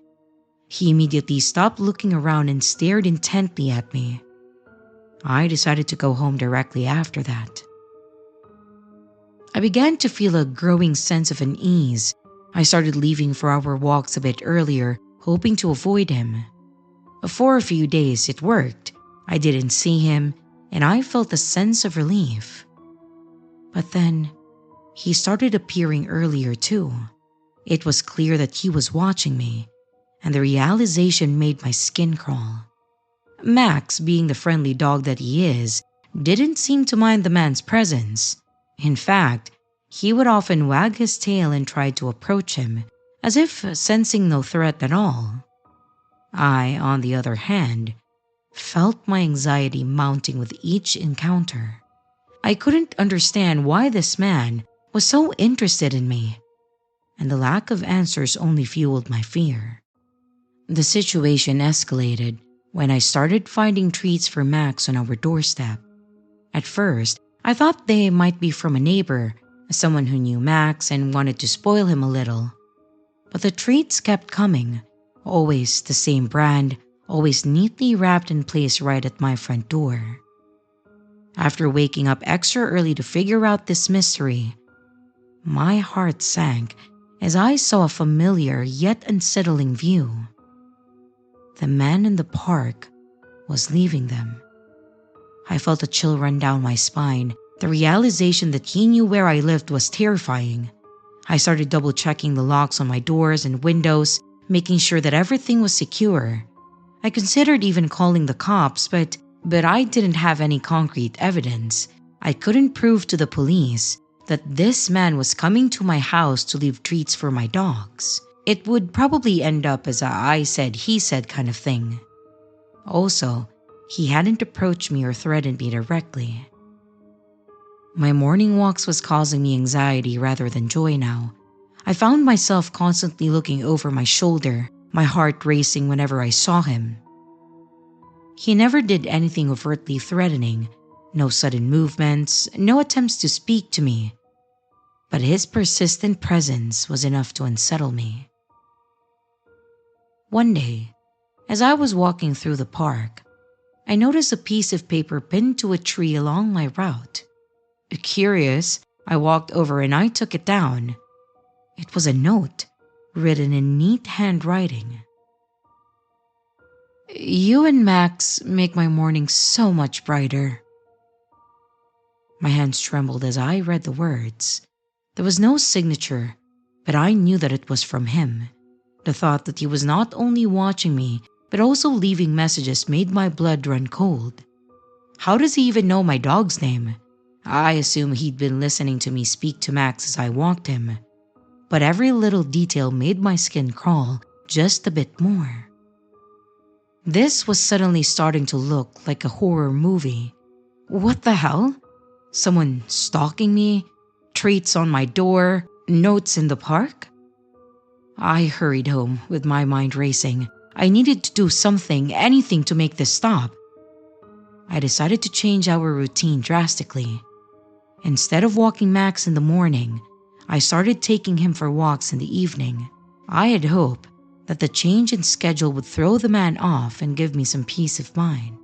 Speaker 1: He immediately stopped looking around and stared intently at me. I decided to go home directly after that. I began to feel a growing sense of unease. I started leaving for our walks a bit earlier, hoping to avoid him. For a few days it worked. I didn't see him, and I felt a sense of relief. But then, he started appearing earlier too. It was clear that he was watching me, and the realization made my skin crawl. Max, being the friendly dog that he is, didn't seem to mind the man's presence. In fact, he would often wag his tail and try to approach him, as if sensing no threat at all. I, on the other hand, felt my anxiety mounting with each encounter. I couldn't understand why this man was so interested in me, and the lack of answers only fueled my fear. The situation escalated when I started finding treats for Max on our doorstep. At first, I thought they might be from a neighbor, someone who knew Max and wanted to spoil him a little. But the treats kept coming, always the same brand, always neatly wrapped and placed right at my front door. After waking up extra early to figure out this mystery, my heart sank as I saw a familiar yet unsettling view. The man in the park was leaving them. I felt a chill run down my spine. The realization that he knew where I lived was terrifying. I started double-checking the locks on my doors and windows, making sure that everything was secure. I considered even calling the cops, but I didn't have any concrete evidence. I couldn't prove to the police that this man was coming to my house to leave treats for my dogs. It would probably end up as a I said, he said kind of thing. Also, he hadn't approached me or threatened me directly. My morning walks was causing me anxiety rather than joy now. I found myself constantly looking over my shoulder, my heart racing whenever I saw him. He never did anything overtly threatening, no sudden movements, no attempts to speak to me. But his persistent presence was enough to unsettle me. One day, as I was walking through the park, I noticed a piece of paper pinned to a tree along my route. Curious, I walked over and I took it down. It was a note, written in neat handwriting. "You and Max make my morning so much brighter." My hands trembled as I read the words. There was no signature, but I knew that it was from him. The thought that he was not only watching me, but also leaving messages made my blood run cold. How does he even know my dog's name? I assume he'd been listening to me speak to Max as I walked him. But every little detail made my skin crawl just a bit more. This was suddenly starting to look like a horror movie. What the hell? Someone stalking me? Treats on my door? Notes in the park? I hurried home with my mind racing. I needed to do something, anything to make this stop. I decided to change our routine drastically. Instead of walking Max in the morning, I started taking him for walks in the evening. I had hoped that the change in schedule would throw the man off and give me some peace of mind.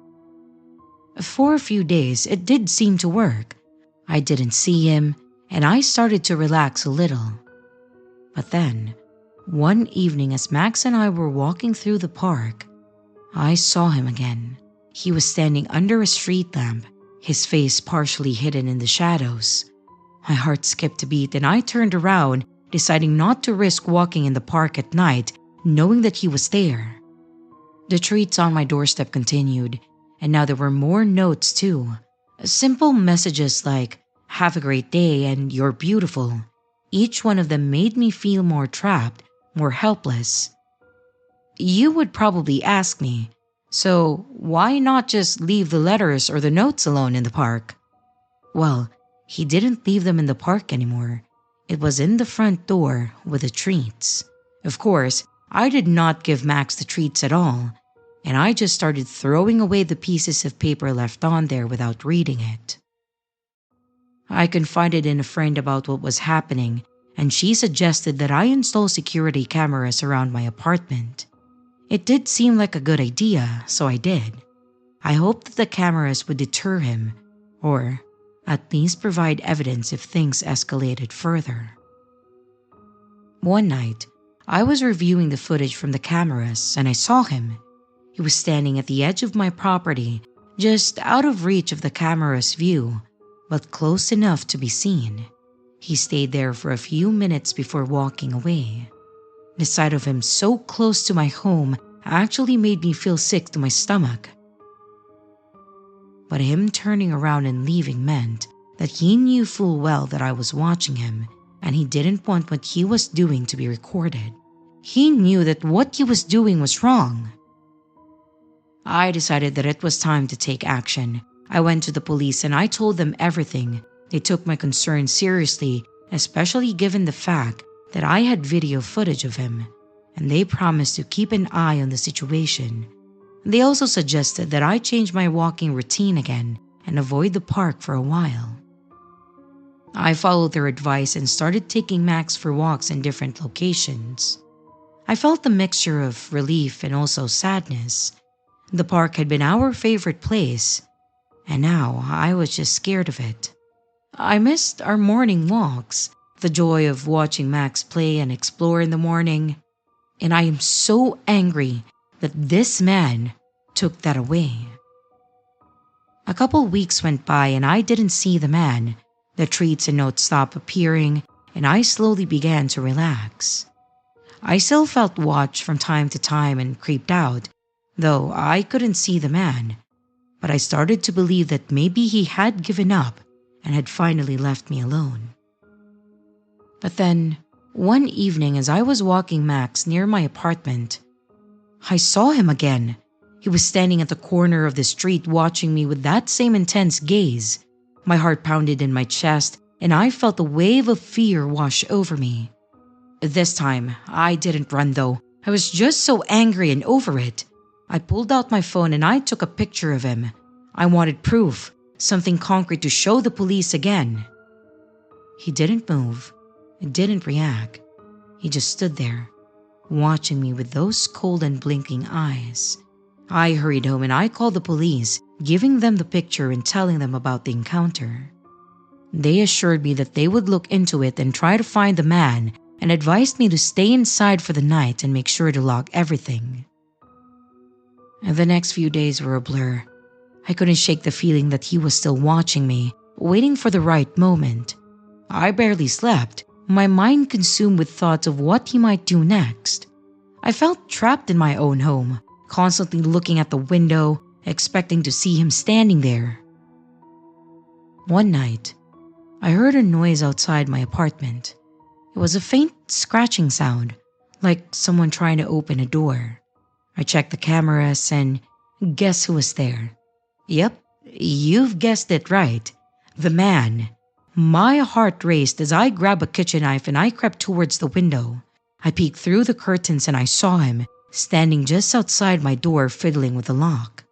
Speaker 1: For a few days, it did seem to work. I didn't see him, and I started to relax a little. But then, one evening as Max and I were walking through the park, I saw him again. He was standing under a street lamp, his face partially hidden in the shadows. My heart skipped a beat and I turned around, deciding not to risk walking in the park at night, knowing that he was there. The treats on my doorstep continued, and now there were more notes too. Simple messages like, "Have a great day" and "You're beautiful." Each one of them made me feel more trapped, more helpless. You would probably ask me, so why not just leave the letters or the notes alone in the park? Well, he didn't leave them in the park anymore. It was in the front door with the treats. Of course, I did not give Max the treats at all, and I just started throwing away the pieces of paper left on there without reading it. I confided in a friend about what was happening, and she suggested that I install security cameras around my apartment. It did seem like a good idea, so I did. I hoped that the cameras would deter him, or at least provide evidence if things escalated further. One night, I was reviewing the footage from the cameras and I saw him. He was standing at the edge of my property, just out of reach of the camera's view, but close enough to be seen. He stayed there for a few minutes before walking away. The sight of him so close to my home actually made me feel sick to my stomach. But him turning around and leaving meant that he knew full well that I was watching him, and he didn't want what he was doing to be recorded. He knew that what he was doing was wrong. I decided that it was time to take action. I went to the police and I told them everything. They took my concerns seriously, especially given the fact that I had video footage of him, and they promised to keep an eye on the situation. They also suggested that I change my walking routine again and avoid the park for a while. I followed their advice and started taking Max for walks in different locations. I felt a mixture of relief and also sadness. The park had been our favorite place, and now I was just scared of it. I missed our morning walks, the joy of watching Max play and explore in the morning, and I am so angry that this man took that away. A couple weeks went by and I didn't see the man. The treats and notes stopped appearing, and I slowly began to relax. I still felt watched from time to time and creeped out, though I couldn't see the man, but I started to believe that maybe he had given up and had finally left me alone. But then, one evening as I was walking Max near my apartment, I saw him again. He was standing at the corner of the street watching me with that same intense gaze. My heart pounded in my chest and I felt a wave of fear wash over me. This time, I didn't run though. I was just so angry and over it. I pulled out my phone and I took a picture of him. I wanted proof, something concrete to show the police again. He didn't move, didn't react. He just stood there, watching me with those cold and blinking eyes. I hurried home and I called the police, giving them the picture and telling them about the encounter. They assured me that they would look into it and try to find the man, and advised me to stay inside for the night and make sure to lock everything. And the next few days were a blur. I couldn't shake the feeling that he was still watching me, waiting for the right moment. I barely slept, my mind consumed with thoughts of what he might do next. I felt trapped in my own home, constantly looking at the window, expecting to see him standing there. One night, I heard a noise outside my apartment. It was a faint scratching sound, like someone trying to open a door. I checked the cameras and guess who was there? Yep, you've guessed it right. The man. My heart raced as I grabbed a kitchen knife and I crept towards the window. I peeked through the curtains and I saw him, standing just outside my door fiddling with the lock.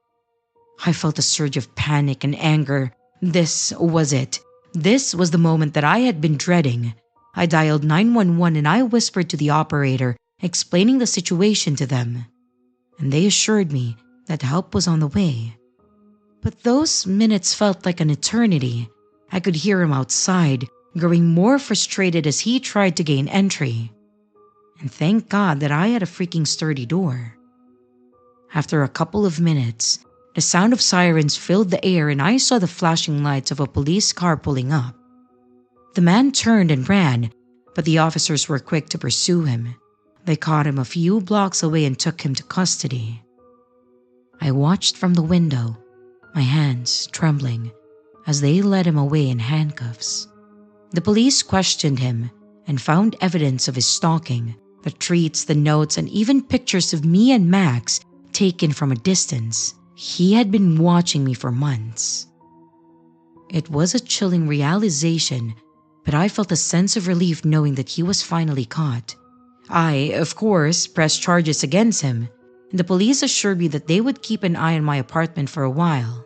Speaker 1: I felt a surge of panic and anger. This was it. This was the moment that I had been dreading. I dialed 911 and I whispered to the operator, explaining the situation to them. And they assured me that help was on the way. But those minutes felt like an eternity. I could hear him outside, growing more frustrated as he tried to gain entry. And thank God that I had a freaking sturdy door. After a couple of minutes, the sound of sirens filled the air and I saw the flashing lights of a police car pulling up. The man turned and ran, but the officers were quick to pursue him. They caught him a few blocks away and took him to custody. I watched from the window, my hands trembling, as they led him away in handcuffs. The police questioned him and found evidence of his stalking, the treats, the notes, and even pictures of me and Max taken from a distance. He had been watching me for months. It was a chilling realization, but I felt a sense of relief knowing that he was finally caught. I, of course, pressed charges against him, and the police assured me that they would keep an eye on my apartment for a while.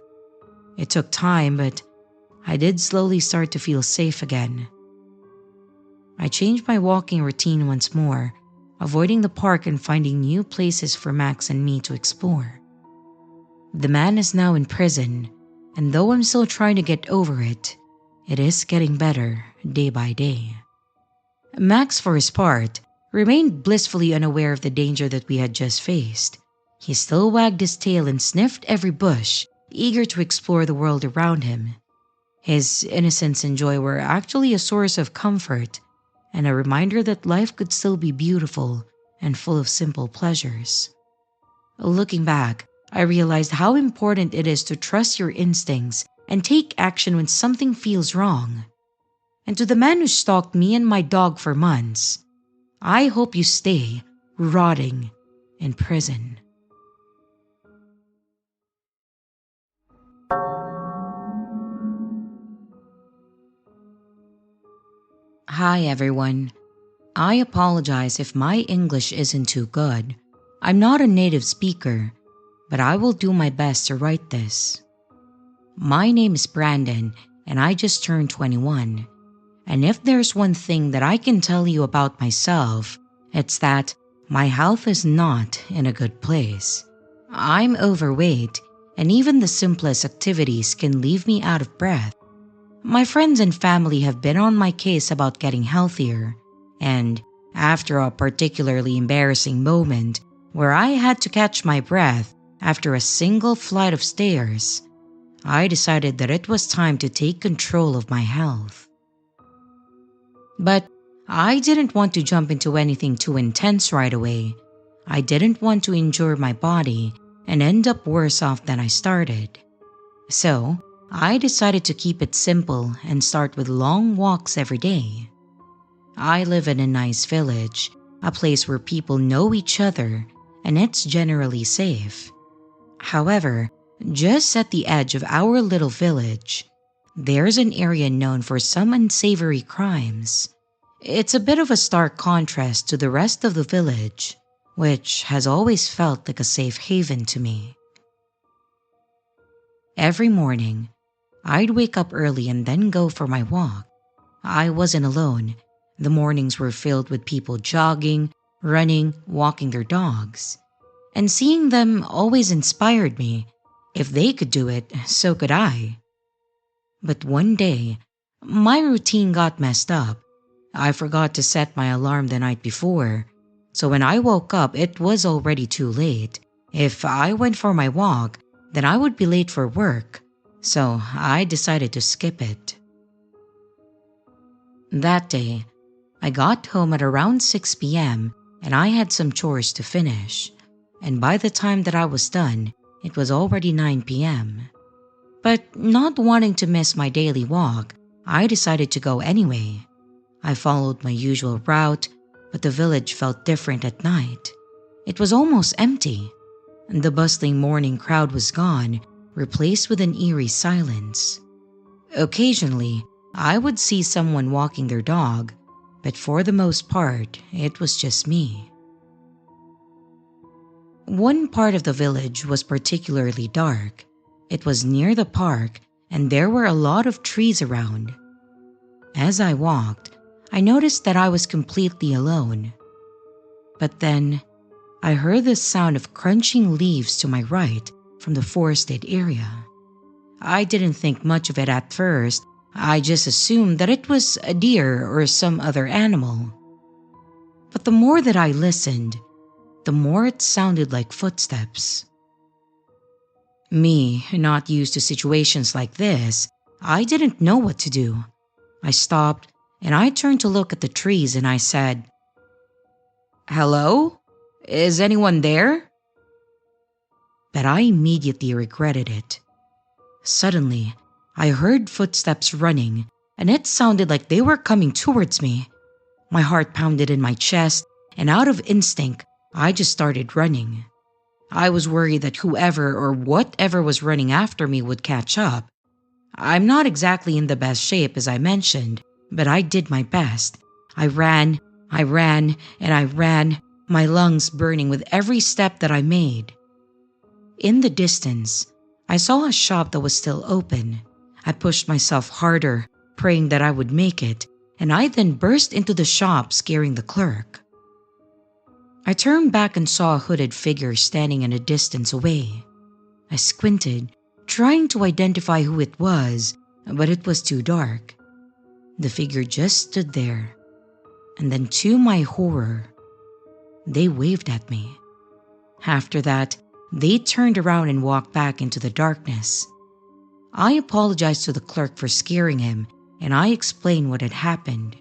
Speaker 1: It took time, but I did slowly start to feel safe again. I changed my walking routine once more, avoiding the park and finding new places for Max and me to explore. The man is now in prison, and though I'm still trying to get over it, it is getting better day by day. Max, for his part, remained blissfully unaware of the danger that we had just faced. He still wagged his tail and sniffed every bush, eager to explore the world around him. His innocence and joy were actually a source of comfort and a reminder that life could still be beautiful and full of simple pleasures. Looking back, I realized how important it is to trust your instincts and take action when something feels wrong. And to the man who stalked me and my dog for months, I hope you stay rotting in prison. Hi everyone. I apologize if my English isn't too good. I'm not a native speaker, but I will do my best to write this. My name is Brandon, and I just turned 21. And if there's one thing that I can tell you about myself, it's that my health is not in a good place. I'm overweight, and even the simplest activities can leave me out of breath. My friends and family have been on my case about getting healthier, and after a particularly embarrassing moment where I had to catch my breath after a single flight of stairs, I decided that it was time to take control of my health. But I didn't want to jump into anything too intense right away. I didn't want to injure my body and end up worse off than I started. So, I decided to keep it simple and start with long walks every day. I live in a nice village, a place where people know each other, and it's generally safe. However, just at the edge of our little village, there's an area known for some unsavory crimes. It's a bit of a stark contrast to the rest of the village, which has always felt like a safe haven to me. Every morning, I'd wake up early and then go for my walk. I wasn't alone. The mornings were filled with people jogging, running, walking their dogs. And seeing them always inspired me. If they could do it, so could I. But one day, my routine got messed up. I forgot to set my alarm the night before. So when I woke up, it was already too late. If I went for my walk, then I would be late for work. So I decided to skip it. That day, I got home at around 6 p.m. and I had some chores to finish. And by the time that I was done, it was already 9 p.m. But not wanting to miss my daily walk, I decided to go anyway. I followed my usual route, but the village felt different at night. It was almost empty. The bustling morning crowd was gone, replaced with an eerie silence. Occasionally, I would see someone walking their dog, but for the most part, it was just me. One part of the village was particularly dark. It was near the park, and there were a lot of trees around. As I walked, I noticed that I was completely alone. But then, I heard the sound of crunching leaves to my right from the forested area. I didn't think much of it at first. I just assumed that it was a deer or some other animal. But the more that I listened, the more it sounded like footsteps. Me, not used to situations like this, I didn't know what to do. I stopped and I turned to look at the trees and I said, "Hello? Is anyone there?" But I immediately regretted it. Suddenly, I heard footsteps running, and it sounded like they were coming towards me. My heart pounded in my chest, and out of instinct, I just started running. I was worried that whoever or whatever was running after me would catch up. I'm not exactly in the best shape, as I mentioned, but I did my best. I ran, and I ran, my lungs burning with every step that I made. In the distance, I saw a shop that was still open. I pushed myself harder, praying that I would make it, and I then burst into the shop, scaring the clerk. I turned back and saw a hooded figure standing in a distance away. I squinted, trying to identify who it was, but it was too dark. The figure just stood there, and then to my horror, they waved at me. After that, they turned around and walked back into the darkness. I apologized to the clerk for scaring him, and I explained what had happened.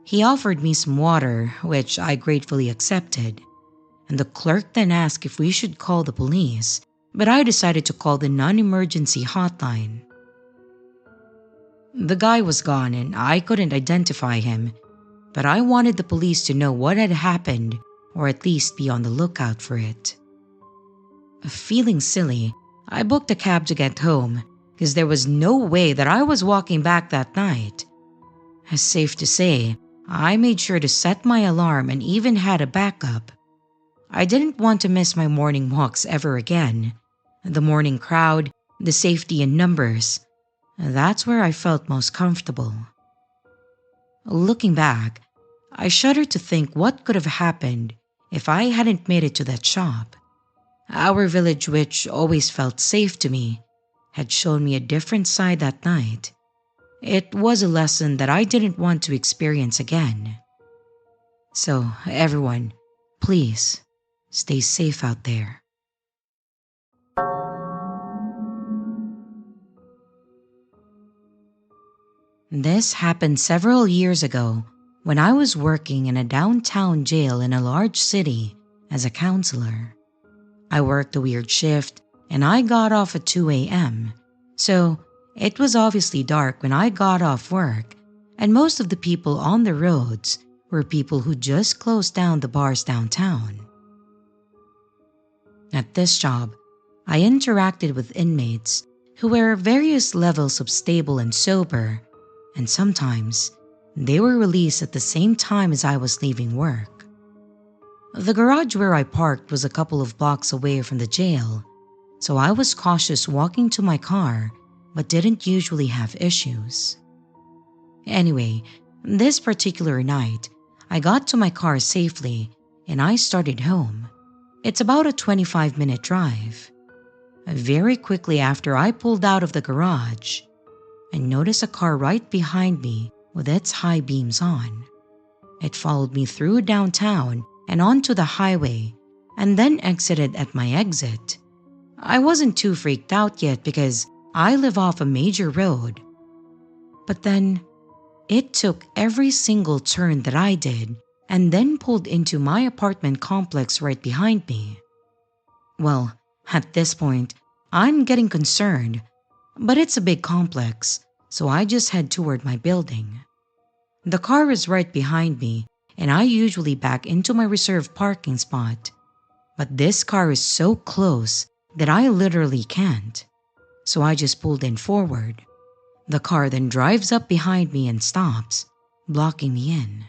Speaker 1: He offered me some water, which I gratefully accepted, and the clerk then asked if we should call the police, but I decided to call the non-emergency hotline. The guy was gone and I couldn't identify him, but I wanted the police to know what had happened or at least be on the lookout for it. Feeling silly, I booked a cab to get home because there was no way that I was walking back that night. As safe to say, I made sure to set my alarm and even had a backup. I didn't want to miss my morning walks ever again. The morning crowd, the safety in numbers, that's where I felt most comfortable. Looking back, I shudder to think what could have happened if I hadn't made it to that shop. Our village, which always felt safe to me, had shown me a different side that night. It was a lesson that I didn't want to experience again. So, everyone, please, stay safe out there. This happened several years ago when I was working in a downtown jail in a large city as a counselor. I worked a weird shift and I got off at 2 a.m. So it was obviously dark when I got off work, and most of the people on the roads were people who just closed down the bars downtown. At this job, I interacted with inmates who were various levels of stable and sober, and sometimes they were released at the same time as I was leaving work. The garage where I parked was a couple of blocks away from the jail, so I was cautious walking to my car but didn't usually have issues. Anyway, this particular night, I got to my car safely and I started home. It's about a 25-minute drive. Very quickly after I pulled out of the garage, I noticed a car right behind me with its high beams on. It followed me through downtown and onto the highway and then exited at my exit. I wasn't too freaked out yet because I live off a major road. But then, it took every single turn that I did and then pulled into my apartment complex right behind me. Well, at this point, I'm getting concerned, but it's a big complex, so I just head toward my building. The car is right behind me, and I usually back into my reserved parking spot. But this car is so close that I literally can't. So I just pulled in forward. The car then drives up behind me and stops, blocking me in.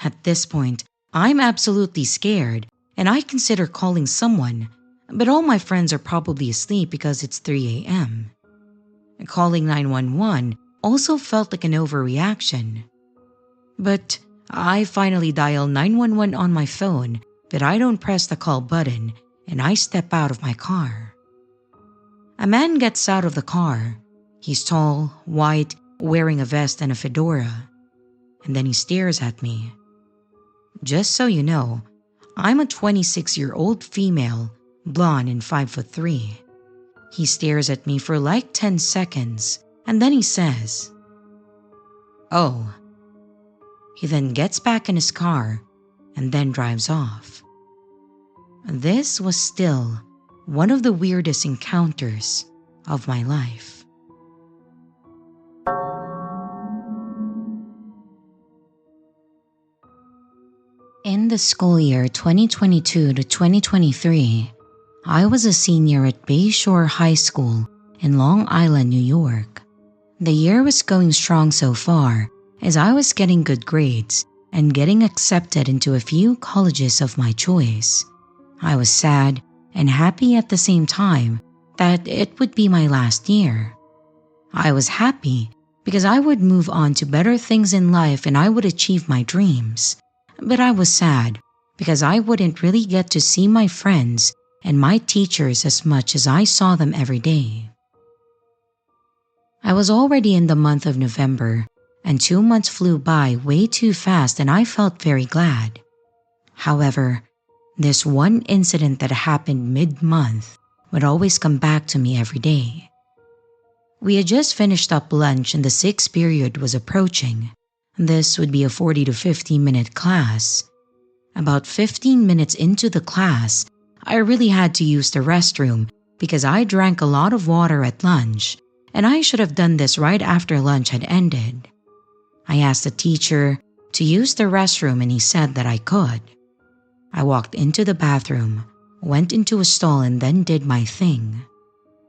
Speaker 1: At this point, I'm absolutely scared and I consider calling someone, but all my friends are probably asleep because it's 3 a.m. Calling 911 also felt like an overreaction. But I finally dial 911 on my phone, but I don't press the call button and I step out of my car. A man gets out of the car. He's tall, white, wearing a vest and a fedora. And then he stares at me. Just so you know, I'm a 26-year-old female, blonde and 5'3". He stares at me for like 10 seconds and then he says, "Oh." He then gets back in his car and then drives off. This was still one of the weirdest encounters of my life. In the school year 2022 to 2023, I was a senior at Bayshore High School in Long Island, New York. The year was going strong so far as I was getting good grades and getting accepted into a few colleges of my choice. I was sad and happy at the same time that it would be my last year. I was happy because I would move on to better things in life and I would achieve my dreams. But I was sad because I wouldn't really get to see my friends and my teachers as much as I saw them every day. I was already in the month of November and 2 months flew by way too fast and I felt very glad. However, this one incident that happened mid-month would always come back to me every day. We had just finished up lunch and the 6th period was approaching. This would be a 40 to 50-minute class. About 15 minutes into the class, I really had to use the restroom because I drank a lot of water at lunch, and I should have done this right after lunch had ended. I asked the teacher to use the restroom and he said that I could. I walked into the bathroom, went into a stall and then did my thing.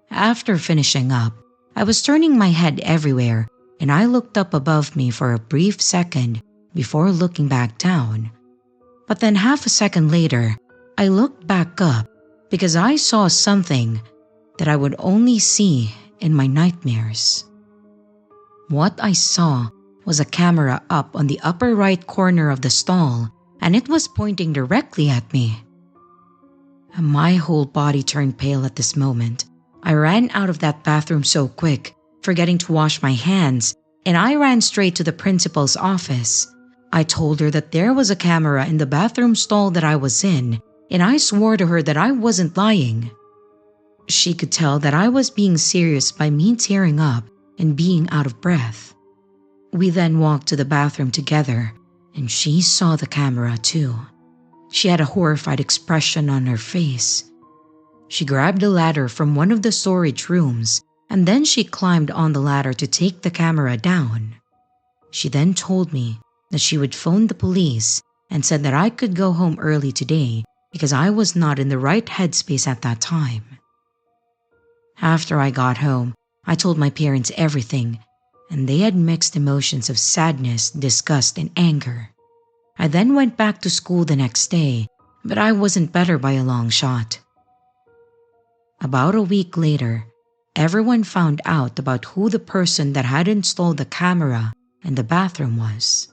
Speaker 1: After finishing up, I was turning my head everywhere and I looked up above me for a brief second before looking back down. But then half a second later, I looked back up because I saw something that I would only see in my nightmares. What I saw was a camera up on the upper right corner of the stall, and it was pointing directly at me. My whole body turned pale at this moment. I ran out of that bathroom so quick, forgetting to wash my hands, and I ran straight to the principal's office. I told her that there was a camera in the bathroom stall that I was in, and I swore to her that I wasn't lying. She could tell that I was being serious by me tearing up and being out of breath. We then walked to the bathroom together, and she saw the camera too. She had a horrified expression on her face. She grabbed a ladder from one of the storage rooms, and then she climbed on the ladder to take the camera down. She then told me that she would phone the police and said that I could go home early today because I was not in the right headspace at that time. After I got home, I told my parents everything, and they had mixed emotions of sadness, disgust, and anger. I then went back to school the next day, but I wasn't better by a long shot. About a week later, everyone found out about who the person that had installed the camera in the bathroom was.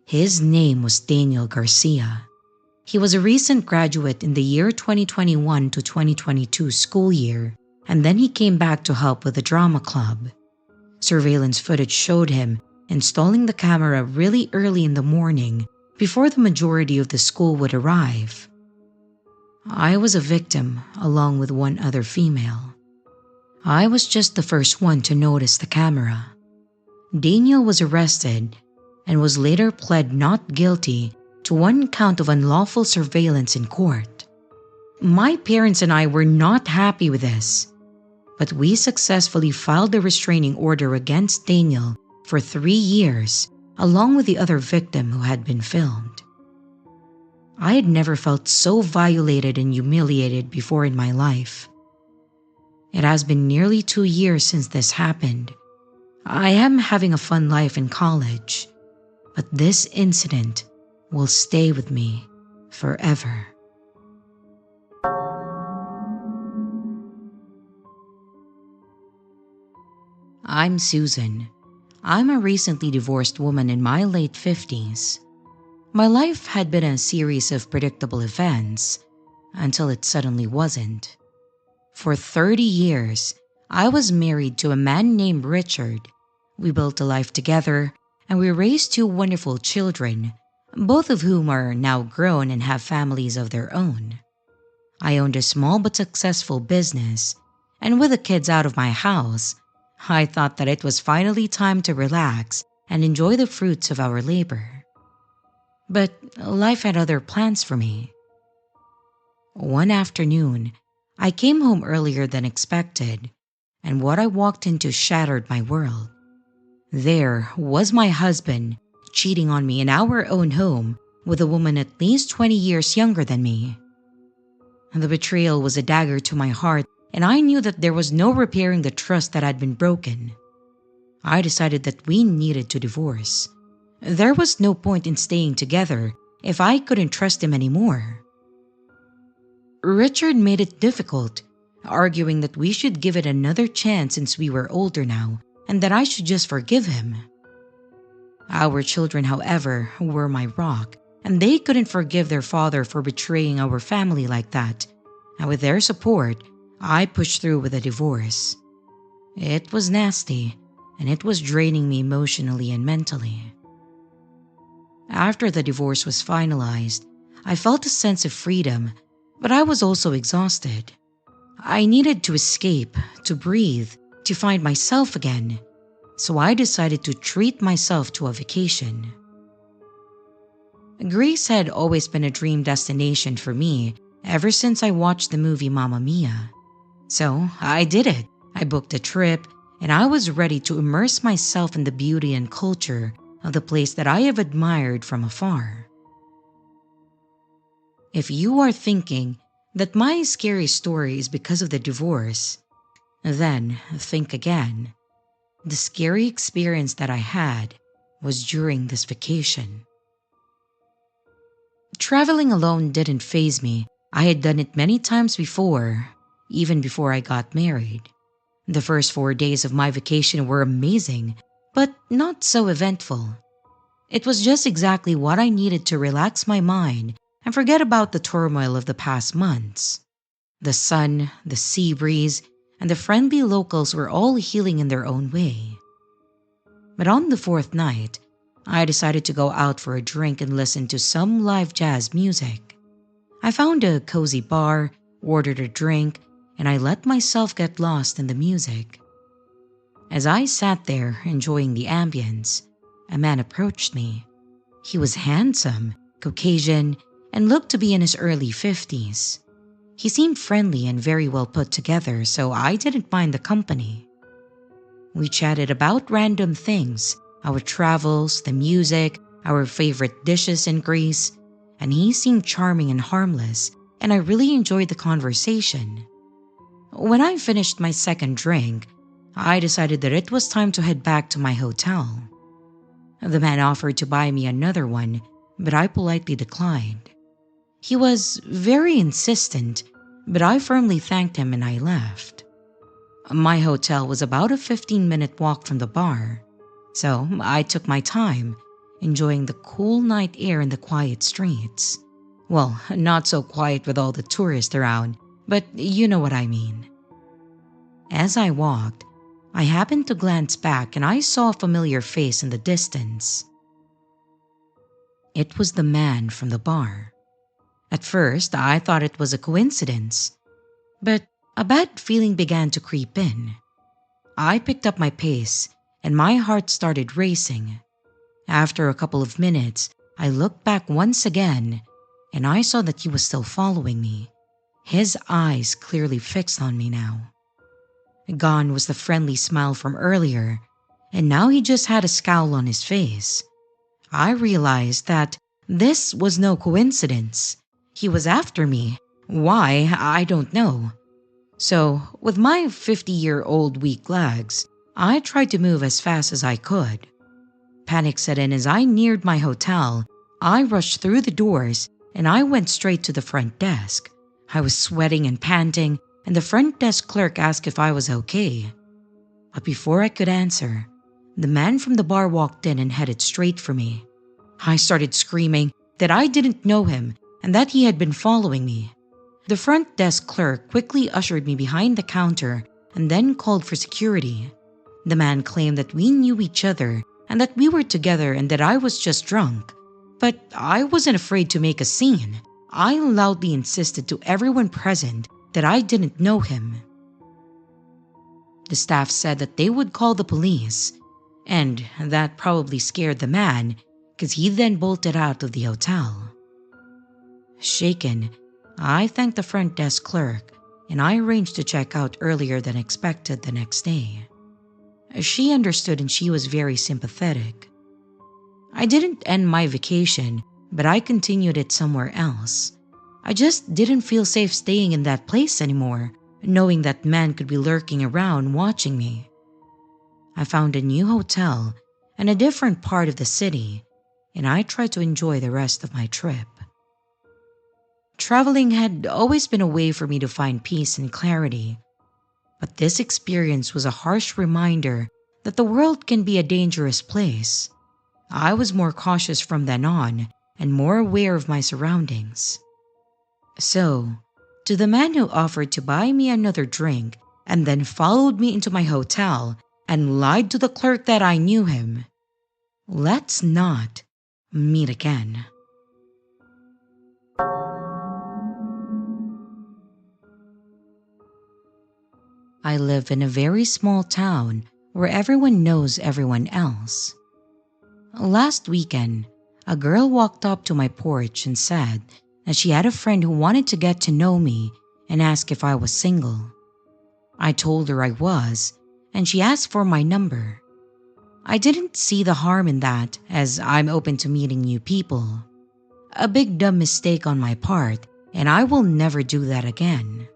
Speaker 1: His name was Daniel Garcia. He was a recent graduate in the year 2021 to 2022 school year, and then he came back to help with the drama club. Surveillance footage showed him installing the camera really early in the morning before the majority of the school would arrive. I was a victim along with one other female. I was just the first one to notice the camera. Daniel was arrested and was later pled not guilty to one count of unlawful surveillance in court. My parents and I were not happy with this, but we successfully filed a restraining order against Daniel for 3 years, along with the other victim who had been filmed. I had never felt so violated and humiliated before in my life. It has been nearly 2 years since this happened. I am having a fun life in college, but this incident will stay with me forever. I'm Susan. I'm a recently divorced woman in my late 50s. My life had been a series of predictable events until it suddenly wasn't. For 30 years, I was married to a man named Richard. We built a life together and we raised 2 wonderful children, both of whom are now grown and have families of their own. I owned a small but successful business, and with the kids out of my house, I thought that it was finally time to relax and enjoy the fruits of our labor. But life had other plans for me. One afternoon, I came home earlier than expected, and what I walked into shattered my world. There was my husband cheating on me in our own home with a woman at least 20 years younger than me. The betrayal was a dagger to my heart, and I knew that there was no repairing the trust that had been broken. I decided that we needed to divorce. There was no point in staying together if I couldn't trust him anymore. Richard made it difficult, arguing that we should give it another chance since we were older now, and that I should just forgive him. Our children, however, were my rock, and they couldn't forgive their father for betraying our family like that, and with their support, I pushed through with a divorce. It was nasty, and it was draining me emotionally and mentally. After the divorce was finalized, I felt a sense of freedom, but I was also exhausted. I needed to escape, to breathe, to find myself again. so I decided to treat myself to a vacation. Greece had always been a dream destination for me ever since I watched the movie Mamma Mia. So I did it. I booked a trip and I was ready to immerse myself in the beauty and culture of the place that I have admired from afar. If you are thinking that my scary story is because of the divorce, then think again. The scary experience that I had was during this vacation. Traveling alone didn't faze me. I had done it many times before, even before I got married. The first 4 days of my vacation were amazing, but not so eventful. It was just exactly what I needed to relax my mind and forget about the turmoil of the past months. The sun, the sea breeze, and the friendly locals were all healing in their own way. But on the fourth night, I decided to go out for a drink and listen to some live jazz music. I found a cozy bar, ordered a drink, and I let myself get lost in the music. As I sat there enjoying the ambience, a man approached me. He was handsome, Caucasian, and looked to be in his early 50s. He seemed friendly and very well put together, so I didn't mind the company. We chatted about random things, our travels, the music, our favorite dishes in Greece, and he seemed charming and harmless, and I really enjoyed the conversation. When I finished my second drink, I decided that it was time to head back to my hotel. The man offered to buy me another one, but I politely declined. He was very insistent, but I firmly thanked him and I left. My hotel was about a 15-minute walk from the bar, so I took my time, enjoying the cool night air and the quiet streets. Well, not so quiet with all the tourists around, but you know what I mean. As I walked, I happened to glance back and I saw a familiar face in the distance. It was the man from the bar. At first, I thought it was a coincidence, but a bad feeling began to creep in. I picked up my pace and my heart started racing. After a couple of minutes, I looked back once again and I saw that he was still following me, his eyes clearly fixed on me now. Gone was the friendly smile from earlier, and now he just had a scowl on his face. I realized that this was no coincidence. He was after me. Why, I don't know. So, with my 50-year-old weak legs, I tried to move as fast as I could. Panic set in as I neared my hotel. I rushed through the doors and I went straight to the front desk. I was sweating and panting, and the front desk clerk asked if I was okay. But before I could answer, the man from the bar walked in and headed straight for me. I started screaming that I didn't know him and that he had been following me. The front desk clerk quickly ushered me behind the counter and then called for security. The man claimed that we knew each other and that we were together and that I was just drunk. But I wasn't afraid to make a scene. I loudly insisted to everyone present that I didn't know him. The staff said that they would call the police, and that probably scared the man because he then bolted out of the hotel. Shaken, I thanked the front desk clerk and I arranged to check out earlier than expected the next day. She understood and she was very sympathetic. I didn't end my vacation, but I continued it somewhere else. I just didn't feel safe staying in that place anymore, knowing that man could be lurking around watching me. I found a new hotel in a different part of the city, and I tried to enjoy the rest of my trip. Traveling had always been a way for me to find peace and clarity, but this experience was a harsh reminder that the world can be a dangerous place. I was more cautious from then on and more aware of my surroundings. So, to the man who offered to buy me another drink and then followed me into my hotel and lied to the clerk that I knew him, let's not meet again. I live in a very small town where everyone knows everyone else. Last weekend, a girl walked up to my porch and said that she had a friend who wanted to get to know me and asked if I was single. I told her I was, and she asked for my number. I didn't see the harm in that, as I'm open to meeting new people. A big dumb mistake on my part, and I will never do that again.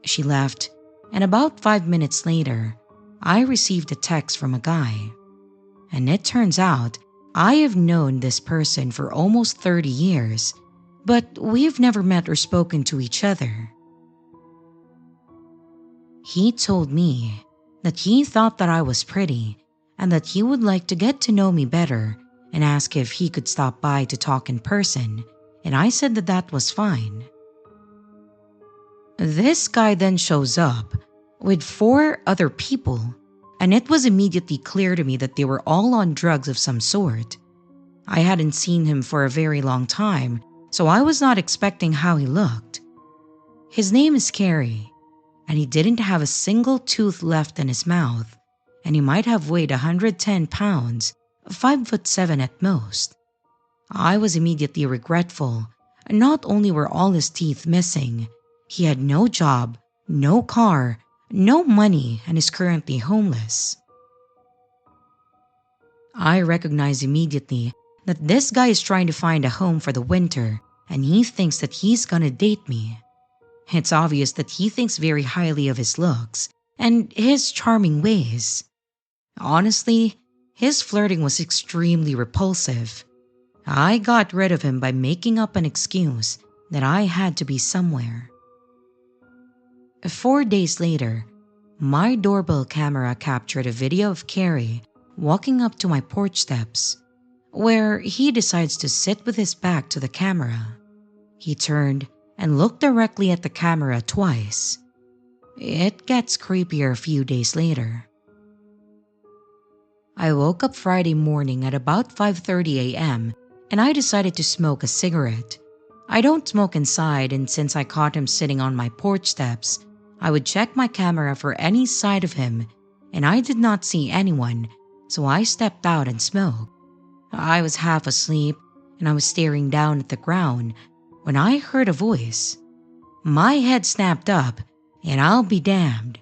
Speaker 1: She left, and about 5 minutes later, I received a text from a guy. And it turns out I have known this person for almost 30 years, but we've never met or spoken to each other. He told me that he thought that I was pretty and that he would like to get to know me better and ask if he could stop by to talk in person, and I said that that was fine. This guy then shows up with 4 other people, and it was immediately clear to me that they were all on drugs of some sort. I hadn't seen him for a very long time, so I was not expecting how he looked. His name is Carrie, and he didn't have a single tooth left in his mouth, and he might have weighed 110 pounds, 5'7" at most. I was immediately regretful. Not only were all his teeth missing, he had no job, no car, no money, and is currently homeless. I recognized immediately that this guy is trying to find a home for the winter, and he thinks that he's gonna date me. It's obvious that he thinks very highly of his looks and his charming ways. Honestly, his flirting was extremely repulsive. I got rid of him by making up an excuse that I had to be somewhere. 4 days later, my doorbell camera captured a video of Carrie walking up to my porch steps, where he decides to sit with his back to the camera. He turned and looked directly at the camera twice. It gets creepier a few days later. I woke up Friday morning at about 5:30 a.m. and I decided to smoke a cigarette. I don't smoke inside, and since I caught him sitting on my porch steps, I would check my camera for any sight of him, and I did not see anyone, so I stepped out and smoked. I was half asleep and I was staring down at the ground when I heard a voice. My head snapped up, and I'll be damned.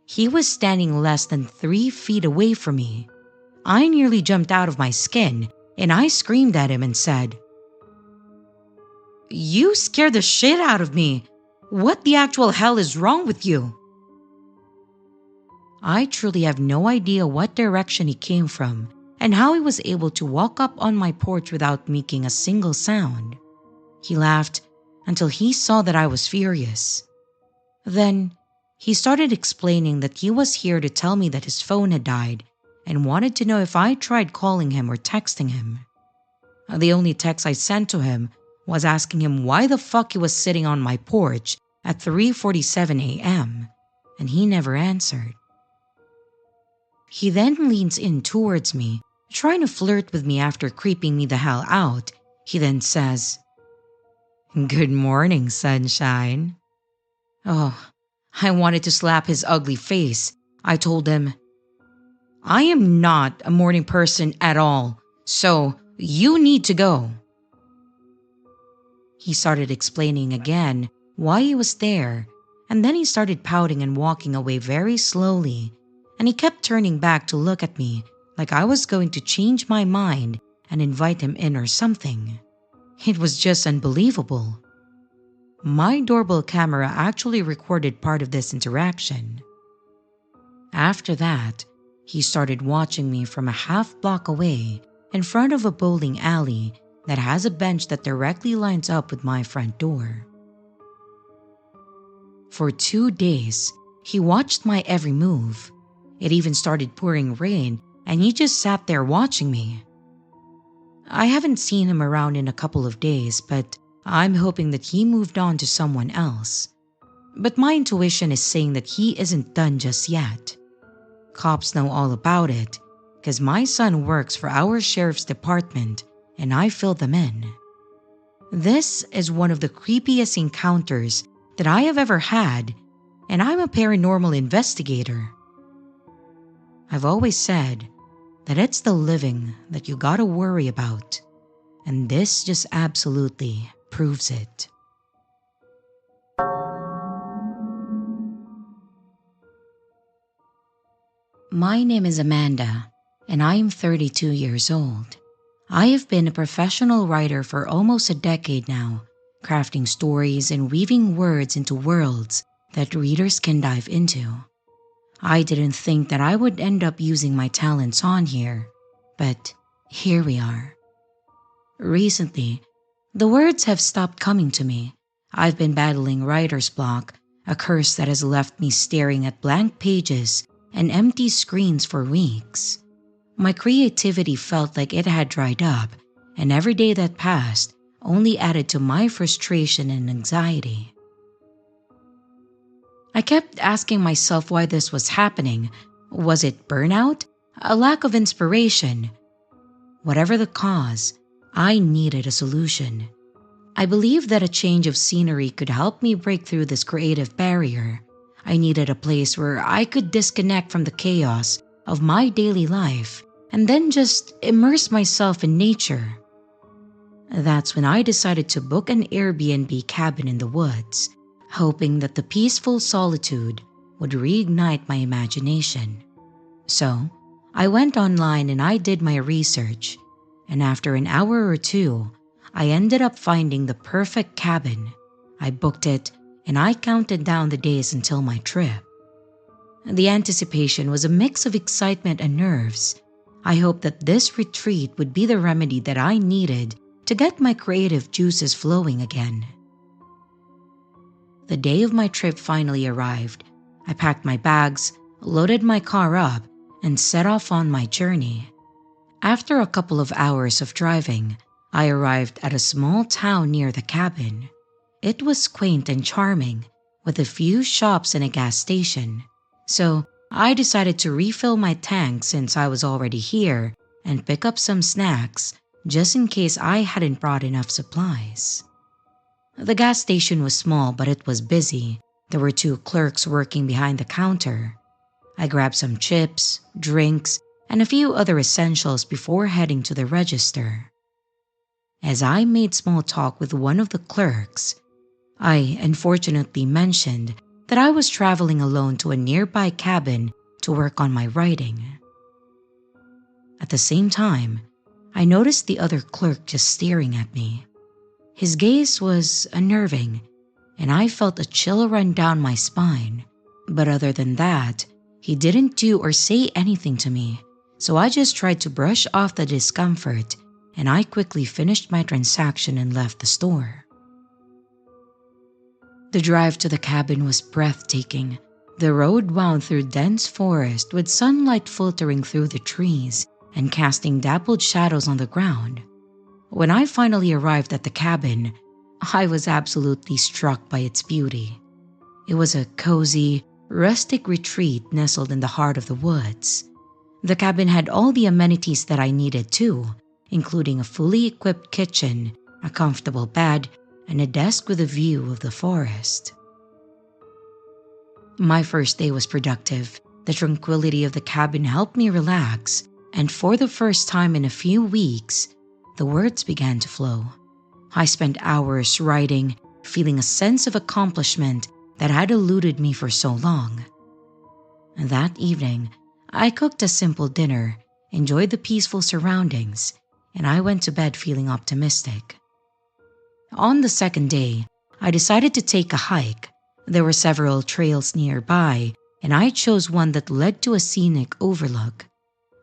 Speaker 1: He was standing less than 3 feet away from me. I nearly jumped out of my skin, and I screamed at him and said, "You scared the shit out of me. What the actual hell is wrong with you?" I truly have no idea what direction he came from and how he was able to walk up on my porch without making a single sound. He laughed until he saw that I was furious. Then he started explaining that he was here to tell me that his phone had died and wanted to know if I tried calling him or texting him. The only text I sent to him was asking him why the fuck he was sitting on my porch at 3:47 a.m., and he never answered. He then leans in towards me, trying to flirt with me after creeping me the hell out. He then says, "Good morning, sunshine." Oh, I wanted to slap his ugly face. I told him, "I am not a morning person at all, so you need to go." He started explaining again why he was there, and then he started pouting and walking away very slowly, and he kept turning back to look at me like I was going to change my mind and invite him in or something. It was just unbelievable. My doorbell camera actually recorded part of this interaction. After that, he started watching me from a half block away in front of a bowling alley that has a bench that directly lines up with my front door. For 2 days, he watched my every move. It even started pouring rain, and he just sat there watching me. I haven't seen him around in a couple of days, but I'm hoping that he moved on to someone else. But my intuition is saying that he isn't done just yet. Cops know all about it, because my son works for our sheriff's department and I fill them in. This is one of the creepiest encounters that I have ever had, and I'm a paranormal investigator. I've always said that it's the living that you gotta worry about, and this just absolutely proves it. My name is Amanda, and I am 32 years old. I have been a professional writer for almost a decade now, crafting stories and weaving words into worlds that readers can dive into. I didn't think that I would end up using my talents on here, but here we are. Recently, the words have stopped coming to me. I've been battling writer's block, a curse that has left me staring at blank pages and empty screens for weeks. My creativity felt like it had dried up, and every day that passed only added to my frustration and anxiety. I kept asking myself why this was happening. Was it burnout? A lack of inspiration? Whatever the cause, I needed a solution. I believed that a change of scenery could help me break through this creative barrier. I needed a place where I could disconnect from the chaos of my daily life and then just immerse myself in nature. That's when I decided to book an Airbnb cabin in the woods, hoping that the peaceful solitude would reignite my imagination. So, I went online and I did my research, and after an hour or two, I ended up finding the perfect cabin. I booked it and I counted down the days until my trip. The anticipation was a mix of excitement and nerves. I hoped that this retreat would be the remedy that I needed to get my creative juices flowing again. The day of my trip finally arrived. I packed my bags, loaded my car up, and set off on my journey. After a couple of hours of driving, I arrived at a small town near the cabin. It was quaint and charming, with a few shops and a gas station. So I decided to refill my tank since I was already here and pick up some snacks just in case I hadn't brought enough supplies. The gas station was small, but it was busy. There were 2 clerks working behind the counter. I grabbed some chips, drinks, and a few other essentials before heading to the register. As I made small talk with one of the clerks, I unfortunately mentioned that I was traveling alone to a nearby cabin to work on my writing. At the same time, I noticed the other clerk just staring at me. His gaze was unnerving, and I felt a chill run down my spine. But other than that, he didn't do or say anything to me, so I just tried to brush off the discomfort, and I quickly finished my transaction and left the store. The drive to the cabin was breathtaking. The road wound through dense forest with sunlight filtering through the trees and casting dappled shadows on the ground. When I finally arrived at the cabin, I was absolutely struck by its beauty. It was a cozy, rustic retreat nestled in the heart of the woods. The cabin had all the amenities that I needed too, including a fully equipped kitchen, a comfortable bed, and a desk with a view of the forest. My first day was productive. The tranquility of the cabin helped me relax, and for the first time in a few weeks, the words began to flow. I spent hours writing, feeling a sense of accomplishment that had eluded me for so long. That evening, I cooked a simple dinner, enjoyed the peaceful surroundings, and I went to bed feeling optimistic. On the second day, I decided to take a hike. There were several trails nearby, and I chose one that led to a scenic overlook.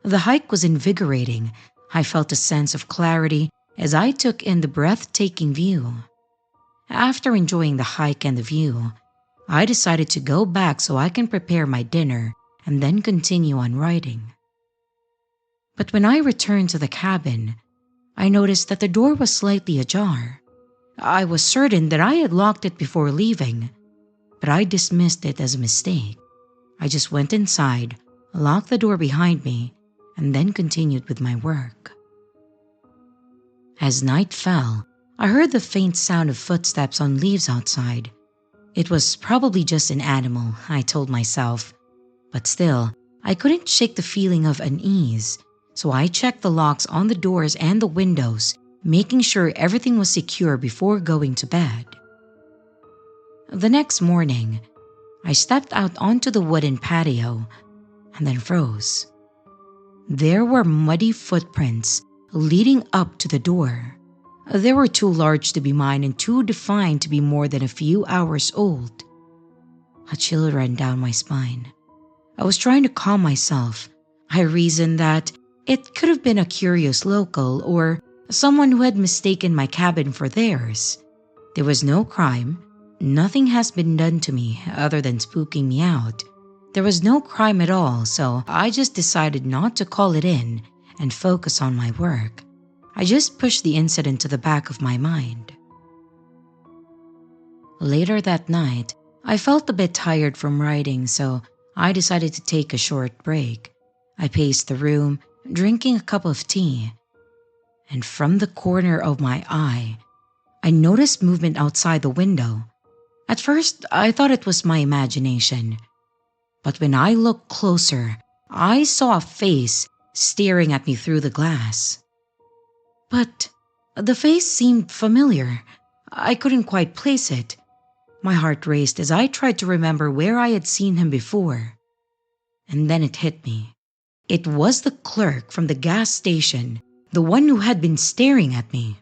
Speaker 1: The hike was invigorating. I felt a sense of clarity as I took in the breathtaking view. After enjoying the hike and the view, I decided to go back so I can prepare my dinner and then continue on writing. But when I returned to the cabin, I noticed that the door was slightly ajar. I was certain that I had locked it before leaving, but I dismissed it as a mistake. I just went inside, locked the door behind me, and then continued with my work. As night fell, I heard the faint sound of footsteps on leaves outside. It was probably just an animal, I told myself, but still, I couldn't shake the feeling of unease, so I checked the locks on the doors and the windows, making sure everything was secure before going to bed. The next morning, I stepped out onto the wooden patio and then froze. There were muddy footprints leading up to the door. They were too large to be mine and too defined to be more than a few hours old. A chill ran down my spine. I was trying to calm myself. I reasoned that it could have been a curious local or someone who had mistaken my cabin for theirs. There was no crime. Nothing has been done to me other than spooking me out. There was no crime at all, so I just decided not to call it in and focus on my work. I just pushed the incident to the back of my mind. Later that night, I felt a bit tired from writing, so I decided to take a short break. I paced the room, drinking a cup of tea, and from the corner of my eye, I noticed movement outside the window. At first, I thought it was my imagination, but when I looked closer, I saw a face staring at me through the glass. But the face seemed familiar. I couldn't quite place it. My heart raced as I tried to remember where I had seen him before. And then it hit me. It was the clerk from the gas station, the one who had been staring at me.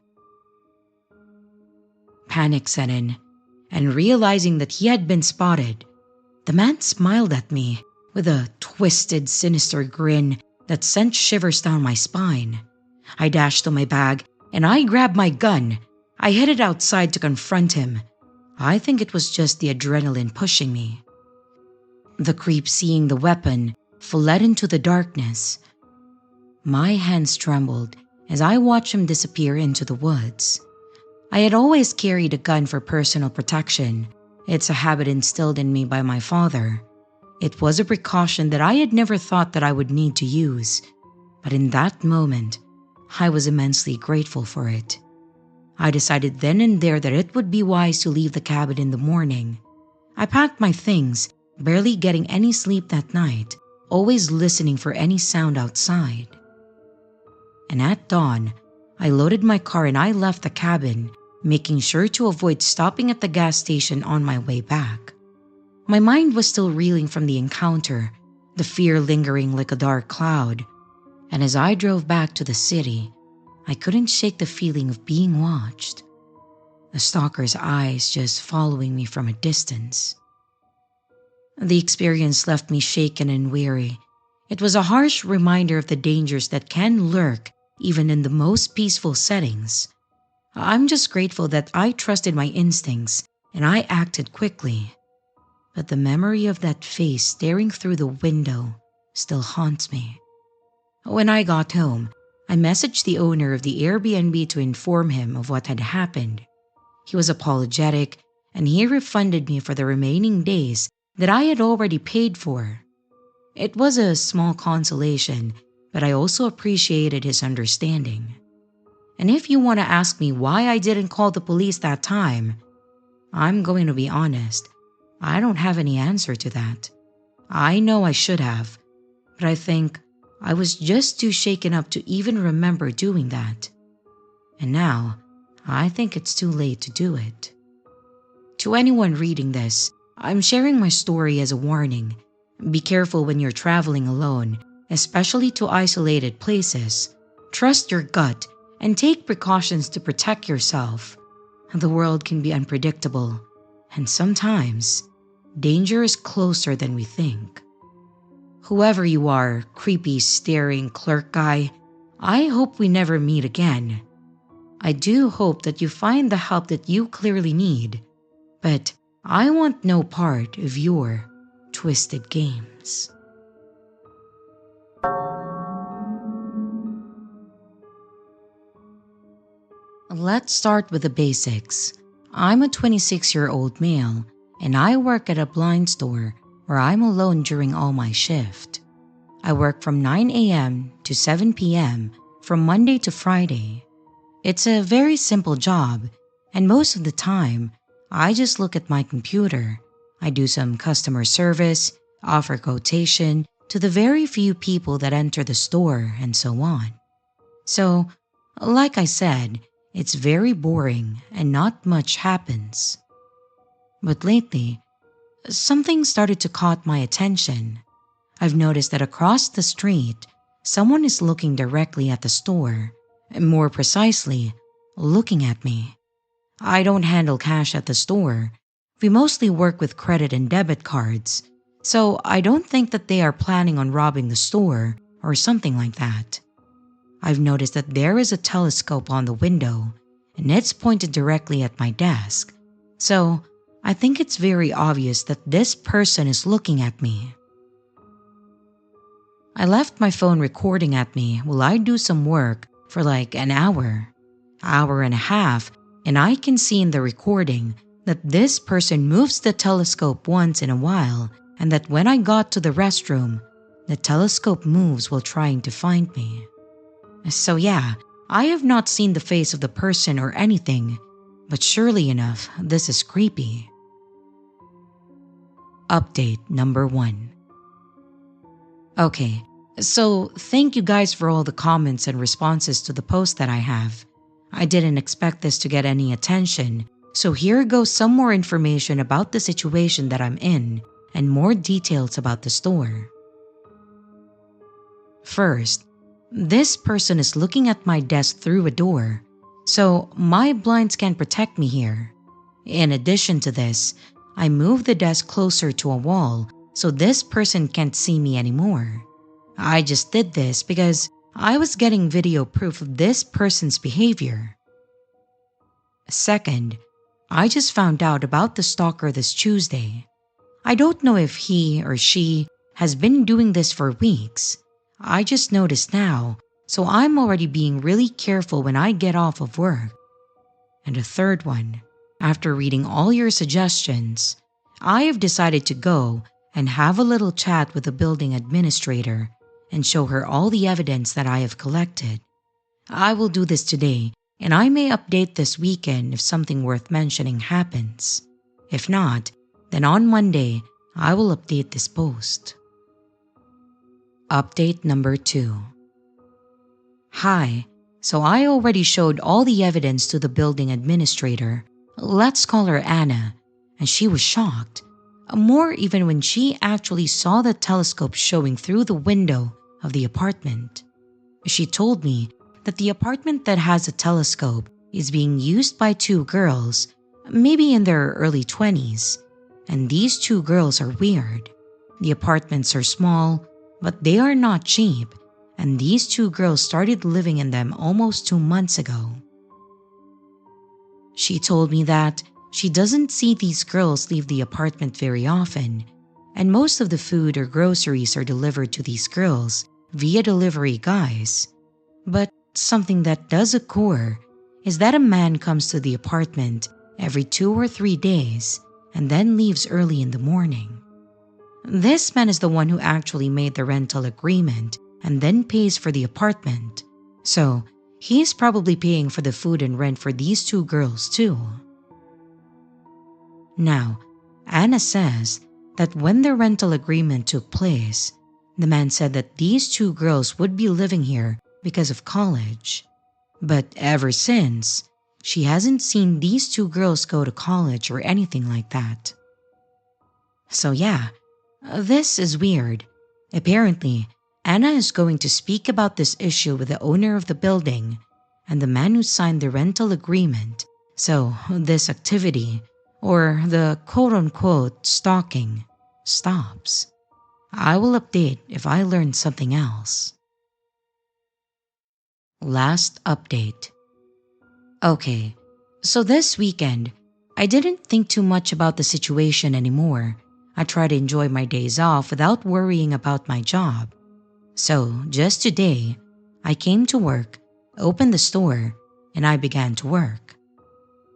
Speaker 1: Panic set in, and realizing that he had been spotted, the man smiled at me with a twisted, sinister grin that sent shivers down my spine. I dashed to my bag and I grabbed my gun. I headed outside to confront him. I think it was just the adrenaline pushing me. The creep, seeing the weapon, fled into the darkness. My hands trembled as I watched him disappear into the woods. I had always carried a gun for personal protection. It's a habit instilled in me by my father. It was a precaution that I had never thought that I would need to use, but in that moment, I was immensely grateful for it. I decided then and there that it would be wise to leave the cabin in the morning. I packed my things, barely getting any sleep that night, always listening for any sound outside. And at dawn, I loaded my car and I left the cabin, making sure to avoid stopping at the gas station on my way back. My mind was still reeling from the encounter, the fear lingering like a dark cloud. And as I drove back to the city, I couldn't shake the feeling of being watched. The stalker's eyes just following me from a distance. The experience left me shaken and weary. It was a harsh reminder of the dangers that can lurk even in the most peaceful settings. I'm just grateful that I trusted my instincts and I acted quickly. But the memory of that face staring through the window still haunts me. When I got home, I messaged the owner of the Airbnb to inform him of what had happened. He was apologetic and he refunded me for the remaining days that I had already paid for. It was a small consolation, but I also appreciated his understanding. And if you want to ask me why I didn't call the police that time, I'm going to be honest. I don't have any answer to that. I know I should have, but I think I was just too shaken up to even remember doing that. And now, I think it's too late to do it. To anyone reading this, I'm sharing my story as a warning. Be careful when you're traveling alone, especially to isolated places. Trust your gut and take precautions to protect yourself. The world can be unpredictable, and sometimes danger is closer than we think. Whoever you are, creepy, staring clerk guy, I hope we never meet again. I do hope that you find the help that you clearly need, but I want no part of your twisted games. Let's start with the basics. I'm a 26-year-old male, and I work at a blind store where I'm alone during all my shift. I work from 9 a.m. to 7 p.m. from Monday to Friday. It's a very simple job, and most of the time, I just look at my computer. I do some customer service, offer quotation, to the very few people that enter the store and so on. So, like I said, it's very boring and not much happens. But lately, something started to caught my attention. I've noticed that across the street, someone is looking directly at the store, and more precisely, looking at me. I don't handle cash at the store. We mostly work with credit and debit cards, so I don't think that they are planning on robbing the store or something like that. I've noticed that there is a telescope on the window, and it's pointed directly at my desk, so I think it's very obvious that this person is looking at me. I left my phone recording at me while I do some work for like an hour and a half, and I can see in the recording that this person moves the telescope once in a while, and that when I got to the restroom, the telescope moves while trying to find me. So yeah, I have not seen the face of the person or anything, but surely enough, this is creepy. Update number 1. Okay, so thank you guys for all the comments and responses to the post that I have. I didn't expect this to get any attention, so here goes some more information about the situation that I'm in and more details about the store. First, this person is looking at my desk through a door, so my blinds can protect me here. In addition to this, I moved the desk closer to a wall so this person can't see me anymore. I just did this because I was getting video proof of this person's behavior. Second, I just found out about the stalker this Tuesday. I don't know if he or she has been doing this for weeks. I just noticed now, so I'm already being really careful when I get off of work. And a third one, after reading all your suggestions, I have decided to go and have a little chat with the building administrator and show her all the evidence that I have collected. I will do this today, and I may update this weekend if something worth mentioning happens. If not, then on Monday, I will update this post. Update number 2. Hi, so I already showed all the evidence to the building administrator. Let's call her Anna, and she was shocked. More even when she actually saw the telescope showing through the window of the apartment. She told me that the apartment that has a telescope is being used by 2 girls, maybe in their early 20s, and these 2 girls are weird. The apartments are small, but they are not cheap, and these 2 girls started living in them almost 2 months ago. She told me that she doesn't see these girls leave the apartment very often, and most of the food or groceries are delivered to these girls via delivery guys. But something that does occur is that a man comes to the apartment every 2 or 3 days and then leaves early in the morning. This man is the one who actually made the rental agreement and then pays for the apartment, so he is probably paying for the food and rent for these 2 girls too. Now, Anna says that when the rental agreement took place, the man said that these 2 girls would be living here because of college. But ever since, she hasn't seen these 2 girls go to college or anything like that. So yeah, this is weird. Apparently, Anna is going to speak about this issue with the owner of the building and the man who signed the rental agreement, so this activity, or the quote-unquote stalking, stops. I will update if I learn something else. Last update. Okay, so this weekend, I didn't think too much about the situation anymore. I try to enjoy my days off without worrying about my job. So, just today, I came to work, opened the store, and I began to work.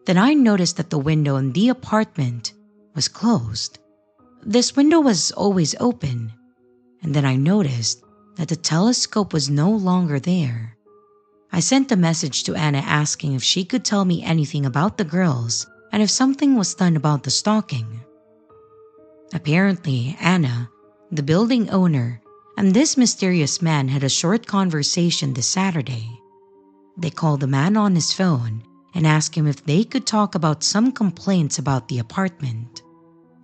Speaker 1: Then I noticed that the window in the apartment was closed. This window was always open, and then I noticed that the telescope was no longer there. I sent a message to Anna asking if she could tell me anything about the girls and if something was done about the stalking. Apparently, Anna, the building owner, and this mysterious man had a short conversation this Saturday. They called the man on his phone and asked him if they could talk about some complaints about the apartment.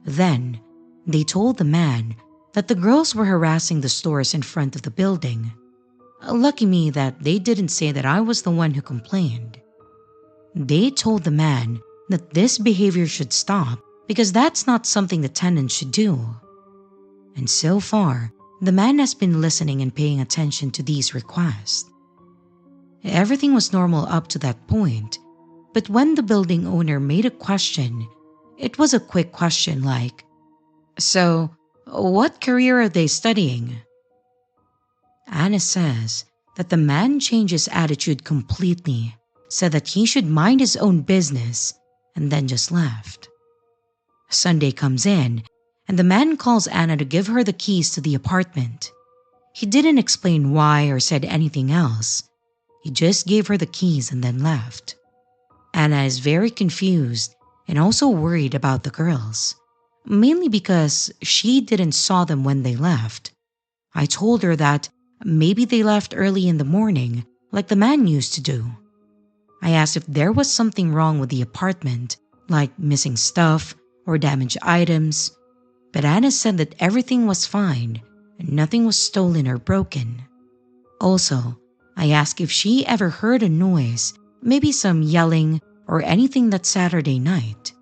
Speaker 1: Then, they told the man that the girls were harassing the stores in front of the building. Lucky me that they didn't say that I was the one who complained. They told the man that this behavior should stop because that's not something the tenants should do. And so far, the man has been listening and paying attention to these requests. Everything was normal up to that point, but when the building owner made a question, it was a quick question like, "So, what career are they studying?" Anna says that the man changed his attitude completely, said that he should mind his own business, and then just left. Sunday comes in, and the man calls Anna to give her the keys to the apartment. He didn't explain why or said anything else. He just gave her the keys and then left. Anna is very confused and also worried about the girls, mainly because she didn't saw them when they left. I told her that maybe they left early in the morning like the man used to do. I asked if there was something wrong with the apartment, like missing stuff or damaged items, but Anna said that everything was fine and nothing was stolen or broken. Also, I asked if she ever heard a noise, maybe some yelling or anything that Saturday night,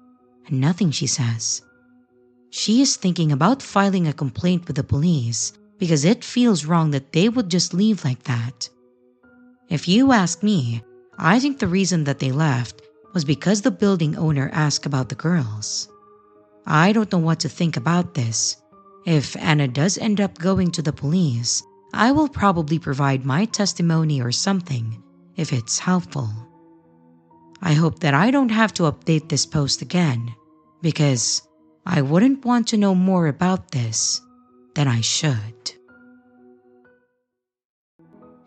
Speaker 1: and nothing, she says. She is thinking about filing a complaint with the police because it feels wrong that they would just leave like that. If you ask me, I think the reason that they left was because the building owner asked about the girls. I don't know what to think about this. If Anna does end up going to the police, I will probably provide my testimony or something if it's helpful. I hope that I don't have to update this post again because I wouldn't want to know more about this than I should.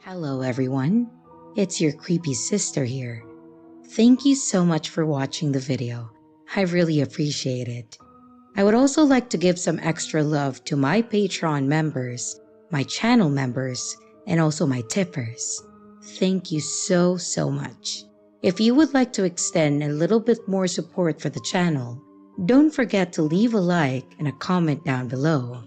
Speaker 1: Hello everyone, it's your creepy sister here. Thank you so much for watching the video. I really appreciate it. I would also like to give some extra love to my Patreon members, my channel members, and also my tippers. Thank you so much. If you would like to extend a little bit more support for the channel, don't forget to leave a like and a comment down below.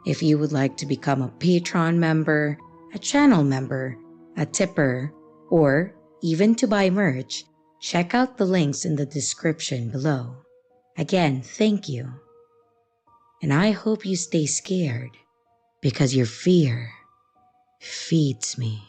Speaker 1: If you would like to become a Patreon member, a channel member, a tipper, or even to buy merch, check out the links in the description below. Again, thank you. And I hope you stay scared because your fear feeds me.